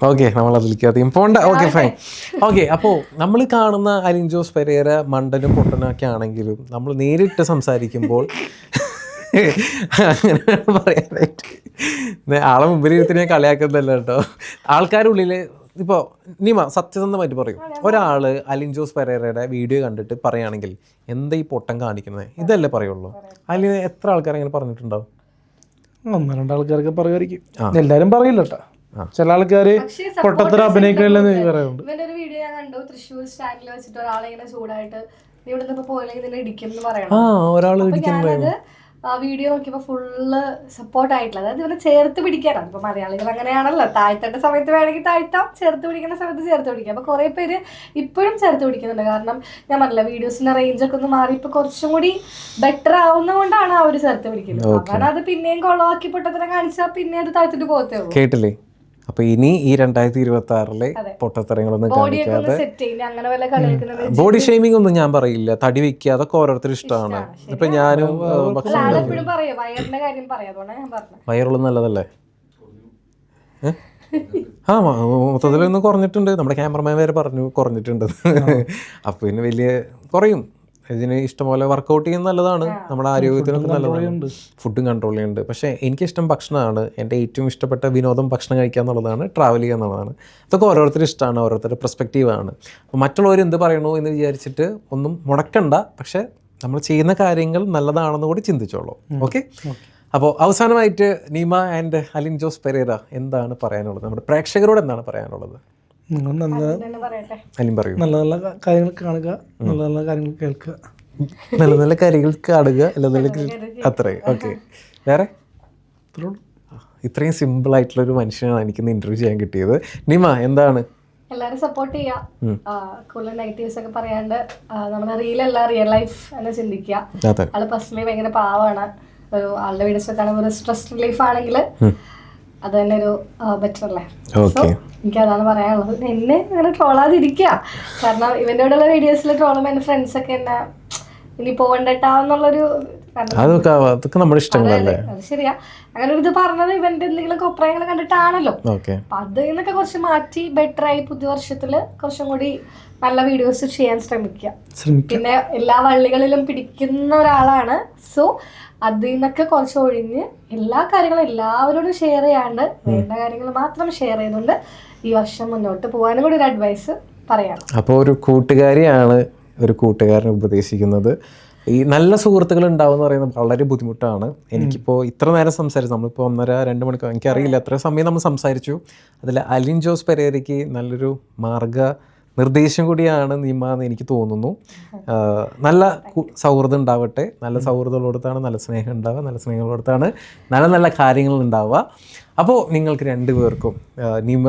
ഓക്കെ, നമ്മൾ അതിലേക്ക് അധികം പോണ്ട. Okay, fine. ഓക്കെ, അപ്പോൾ നമ്മൾ കാണുന്ന അലിൻ ജോസ് പെരേര മണ്ടനും പൊട്ടനും ഒക്കെ ആണെങ്കിലും നമ്മൾ നേരിട്ട് സംസാരിക്കുമ്പോൾ അങ്ങനെ പറയാനായിട്ട് ആളെ മുമ്പിലിരുത്തി ഞാൻ കളിയാക്കുന്നല്ല കേട്ടോ. ആൾക്കാരുടെ ഉള്ളിൽ ഇപ്പോൾ നിമ സത്യസന്ധമായിട്ട് പറയും, ഒരാൾ അലിൻ ജോസ് പെരേരയുടെ വീഡിയോ കണ്ടിട്ട് പറയുകയാണെങ്കിൽ എന്താ ഈ പൊട്ടം കാണിക്കുന്നത്, ഇതല്ലേ പറയുള്ളൂ. അതിൽ എത്ര ആൾക്കാർ അങ്ങനെ പറഞ്ഞിട്ടുണ്ടാവും? 1-2 ആൾക്കാരൊക്കെ പറയുമായിരിക്കും. എല്ലാവരും പറയില്ല കേട്ടോ. ചില ആൾക്കാര് പൊട്ടത്തര അഭിനയിക്കണില്ലെന്ന് പറയുന്നുണ്ട്. ഇവന്റെ ഒരു വീഡിയോ ഞാൻ കണ്ടു, തൃശ്ശൂർ സ്റ്റാൻഡിൽ വെച്ചിട്ട് ഒരാളെ ഇങ്ങനെ ചൂടായിട്ട് നീ ഇവിടെ നിന്ന് പോയില്ലെങ്കിൽ നിന്നെ ഇടിക്കും എന്ന് പറയണം. ഞാനത് ആ വീഡിയോ നോക്കിയപ്പോൾ ഫുള്ള് സപ്പോർട്ടായിട്ടില്ല. അതായത് ഇവരെ ചേർത്ത് പിടിക്കാനാണ്. ഇപ്പൊ മലയാളികൾ അങ്ങനെയാണല്ലോ, താഴ്ത്തേണ്ട സമയത്ത് വേണമെങ്കിൽ താഴ്ത്താം, ചേർത്ത് പിടിക്കുന്ന സമയത്ത് ചേർത്ത് പിടിക്കാം. അപ്പൊ കുറെ പേര് ഇപ്പോഴും ചേർത്ത് പിടിക്കുന്നുണ്ട്. കാരണം ഞാൻ പറഞ്ഞില്ല, വീഡിയോസിന്റെ റേഞ്ചൊക്കെ ഒന്ന് മാറി ഇപ്പൊ കുറച്ചും കൂടി ബെറ്റർ ആവുന്നതുകൊണ്ടാണ് അവർ ചേർത്ത് പിടിക്കുന്നത്. കാരണം അത് പിന്നെയും കൊളവാക്കി പൊട്ടത്തിനെ കാണിച്ചാൽ പിന്നെ അത് താഴ്ത്തിട്ട് പോകത്തേ ഉള്ളൂ. കേട്ടില്ലേ? അപ്പൊ ഇനി ഈ 2026 പൊട്ടത്തരങ്ങളൊന്നും കാണിക്കാതെ, ബോഡി ഷെയ്മിംഗ് ഒന്നും ഞാൻ പറയില്ല, തടി വെക്കുക, അതൊക്കെ ഓരോരുത്തരും ഇഷ്ടമാണ്. ഇപ്പൊ ഞാനും വയറുള്ളത് നല്ലതല്ലേ? മൊത്തത്തിലൊന്നും കുറഞ്ഞിട്ടുണ്ട്. നമ്മുടെ ക്യാമറമാൻ വരെ പറഞ്ഞു കുറഞ്ഞിട്ടുണ്ട്. അപ്പൊ പിന്നെ വലിയ കുറയും. ഇതിന് ഇഷ്ടംപോലെ വർക്കൗട്ട് ചെയ്യുന്നത് നല്ലതാണ്, നമ്മുടെ ആരോഗ്യത്തിനൊക്കെ നല്ലതാണ്. ഫുഡും കൺട്രോൾ ചെയ്യുന്നുണ്ട്. പക്ഷേ എനിക്കിഷ്ടം ഭക്ഷണമാണ്. എൻ്റെ ഏറ്റവും ഇഷ്ടപ്പെട്ട വിനോദം ഭക്ഷണം കഴിക്കുക എന്നുള്ളതാണ്, ട്രാവൽ ചെയ്യുക എന്നുള്ളതാണ്. അതൊക്കെ ഓരോരുത്തരും ഇഷ്ടമാണ്, ഓരോരുത്തരുടെ പെർസ്പെക്റ്റീവാണ്. അപ്പോൾ മറ്റുള്ളവർ എന്ത് പറയണോ എന്ന് വിചാരിച്ചിട്ട് ഒന്നും മുടക്കണ്ട. പക്ഷേ നമ്മൾ ചെയ്യുന്ന കാര്യങ്ങൾ നല്ലതാണെന്ന് കൂടി ചിന്തിച്ചോളൂ. ഓക്കെ. അപ്പോൾ അവസാനമായിട്ട് നീമ ആൻഡ് അലിൻ ജോസ് പെരേര എന്താണ് പറയാനുള്ളത്? നമ്മുടെ പ്രേക്ഷകരോട് എന്താണ് പറയാനുള്ളത്? അലിൻ പറയൂ. നല്ല നല്ല കാര്യങ്ങൾ കാണുക, നല്ല നല്ല കാര്യങ്ങൾ കേൾക്കുക, നല്ല നല്ല കാര്യങ്ങൾ കാണുക, അത്രയും. ഓക്കെ, വേറെ ഇത്രയും സിമ്പിൾ ആയിട്ടുള്ള ഒരു മനുഷ്യനാണ് എനിക്ക് ഇന്റർവ്യൂ ചെയ്യാൻ കിട്ടിയത്. നിമ എന്താണ്? എല്ലാവരും സപ്പോർട്ട് ചെയ്യുക, കൂടുതൽ നെഗറ്റീവ്സ് ഒക്കെ പറയാണ്ട് നമ്മുടെ റിയൽ ലൈഫ് എന്ന് ചിന്തിക്കുക. ആള് പേഴ്സണലി ഭയങ്കര പാവാണ്. ഒരു ആളുടെ വീഡിയോസ് ഒക്കെ ആണെങ്കിൽ ഒരു സ്ട്രെസ് റിലീഫ് ആണെങ്കിൽ അത് തന്നെ ഒരു ബെറ്റർ അല്ലേ? സോ എനിക്ക് അതാണ് പറയാനുള്ളത്. എന്നെ അങ്ങനെ ട്രോളാതിരിക്കുക. കാരണം ഇവന്റെ കൂടെയുള്ള വീഡിയോസിൽ ട്രോളുമ്പോൾ എൻ്റെ ഫ്രണ്ട്സ് ഒക്കെ എന്നെ ഇനി പോകണ്ടട്ടാന്നുള്ളൊരു അതൊക്കെ നമ്മുടെ ഇഷ്ടങ്ങളല്ലേ? അത് ശരിയാ. അങ്ങനെ ഒരു ഇത് പറഞ്ഞത് ഇവന്റെ എന്തെങ്കിലും അഭിപ്രായങ്ങൾ കണ്ടിട്ടാണല്ലോ. അപ്പൊ അതിൽ നിന്നൊക്കെ കുറച്ച് മാറ്റി ബെറ്റർ ആയി പുതിയ വർഷത്തില് കുറച്ചും കൂടി നല്ല വീഡിയോസ് ചെയ്യാൻ ശ്രമിക്കുക. പിന്നെ എല്ലാ വള്ളികളിലും പിടിക്കുന്ന ഒരാളാണ്. സോ അതിൽ നിന്നൊക്കെ കുറച്ച് ഒഴിഞ്ഞ് എല്ലാ കാര്യങ്ങളും എല്ലാവരോടും ഷെയർ ചെയ്യാണ്ട് വേണ്ട കാര്യങ്ങൾ മാത്രം ഷെയർ ചെയ്തുകൊണ്ട് ഈ വർഷം മുന്നോട്ട് പോകാനും കൂടി ഒരു അഡ്വൈസ് പറയാം. അപ്പോൾ ഒരു കൂട്ടുകാരിയാണ് ഒരു കൂട്ടുകാരനെ ഉപദേശിക്കുന്നത്. ഈ നല്ല സുഹൃത്തുക്കൾ ഉണ്ടാവും എന്ന് പറയുന്നത് വളരെ ബുദ്ധിമുട്ടാണ്. എനിക്കിപ്പോൾ ഇത്ര നേരം സംസാരിച്ചു, നമ്മളിപ്പോൾ 1.5-2 മണിക്കൂർ, എനിക്കറിയില്ല എത്ര സമയം നമ്മൾ സംസാരിച്ചു. അതിൽ അലിൻ ജോസ് പെരേരയ്ക്ക് നല്ലൊരു നിർദ്ദേശം കൂടിയാണ് നീമ എന്ന് എനിക്ക് തോന്നുന്നു. നല്ല സൗഹൃദം ഉണ്ടാവട്ടെ. നല്ല സൗഹൃദമുള്ളിടത്താണ് നല്ല സ്നേഹം ഉണ്ടാവുക, നല്ല സ്നേഹമുള്ളിടത്താണ് നല്ല നല്ല കാര്യങ്ങൾ ഉണ്ടാവുക. അപ്പോൾ നിങ്ങൾക്ക് 2 പേർക്കും നീമ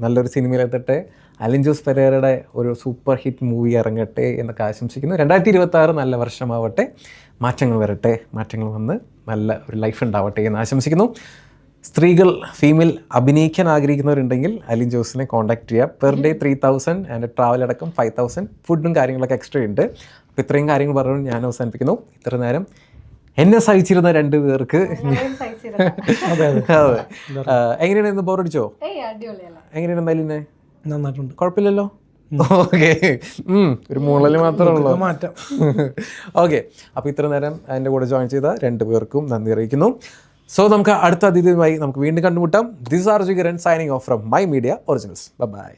നല്ലൊരു സിനിമയിലെത്തട്ടെ, അലിൻ ജോസ് പെരേരയുടെ ഒരു സൂപ്പർ ഹിറ്റ് മൂവി ഇറങ്ങട്ടെ എന്നൊക്കെ ആശംസിക്കുന്നു. 2026 നല്ല വർഷമാവട്ടെ, മാറ്റങ്ങൾ വരട്ടെ, മാറ്റങ്ങൾ വന്ന് നല്ല ഒരു ലൈഫ് ഉണ്ടാവട്ടെ എന്ന് ആശംസിക്കുന്നു. സ്ത്രീകൾ ഫീമെയിൽ അഭിനയിക്കാൻ ആഗ്രഹിക്കുന്നവരുണ്ടെങ്കിൽ അലിൻ ജോസിനെ കോൺടാക്ട് ചെയ്യുക. പെർ ഡേ 3,000 ആൻഡ് ട്രാവൽ അടക്കം 5,000, ഫുഡും കാര്യങ്ങളൊക്കെ എക്സ്ട്രാ ഉണ്ട്. അപ്പോൾ ഇത്രയും കാര്യങ്ങൾ പറഞ്ഞു ഞാൻ അവസാനിപ്പിക്കുന്നു. ഇത്ര നേരം എന്നെ സഹിച്ചിരുന്ന 2 പേർക്ക്. ഞങ്ങളെയും സഹിച്ചിരുന്നു. അതെ അതെ അതെ. എങ്ങനെയാണ് ഇന്ന് ബോറടിച്ചോ? ഏയ് അടിപൊളിയല്ലേ. എങ്ങനെയാണ് നലിനെ? നന്നായിട്ടുണ്ട്. കുഴപ്പമില്ലല്ലോ. ഓക്കെ, ഒരു മൂളല് മാത്രമേ ഉള്ളൂ. മാറ്റാം. ഓക്കെ, അപ്പോൾ ഇത്ര നേരം എൻ്റെ കൂടെ ജോയിൻ ചെയ്ത 2 പേർക്കും നന്ദി അറിയിക്കുന്നു. സോ നമുക്ക് അടുത്ത അതിഥിയുമായി നമുക്ക് വീണ്ടും കണ്ടുമുട്ടാം. This R Jigaran signing off from my media originals. By.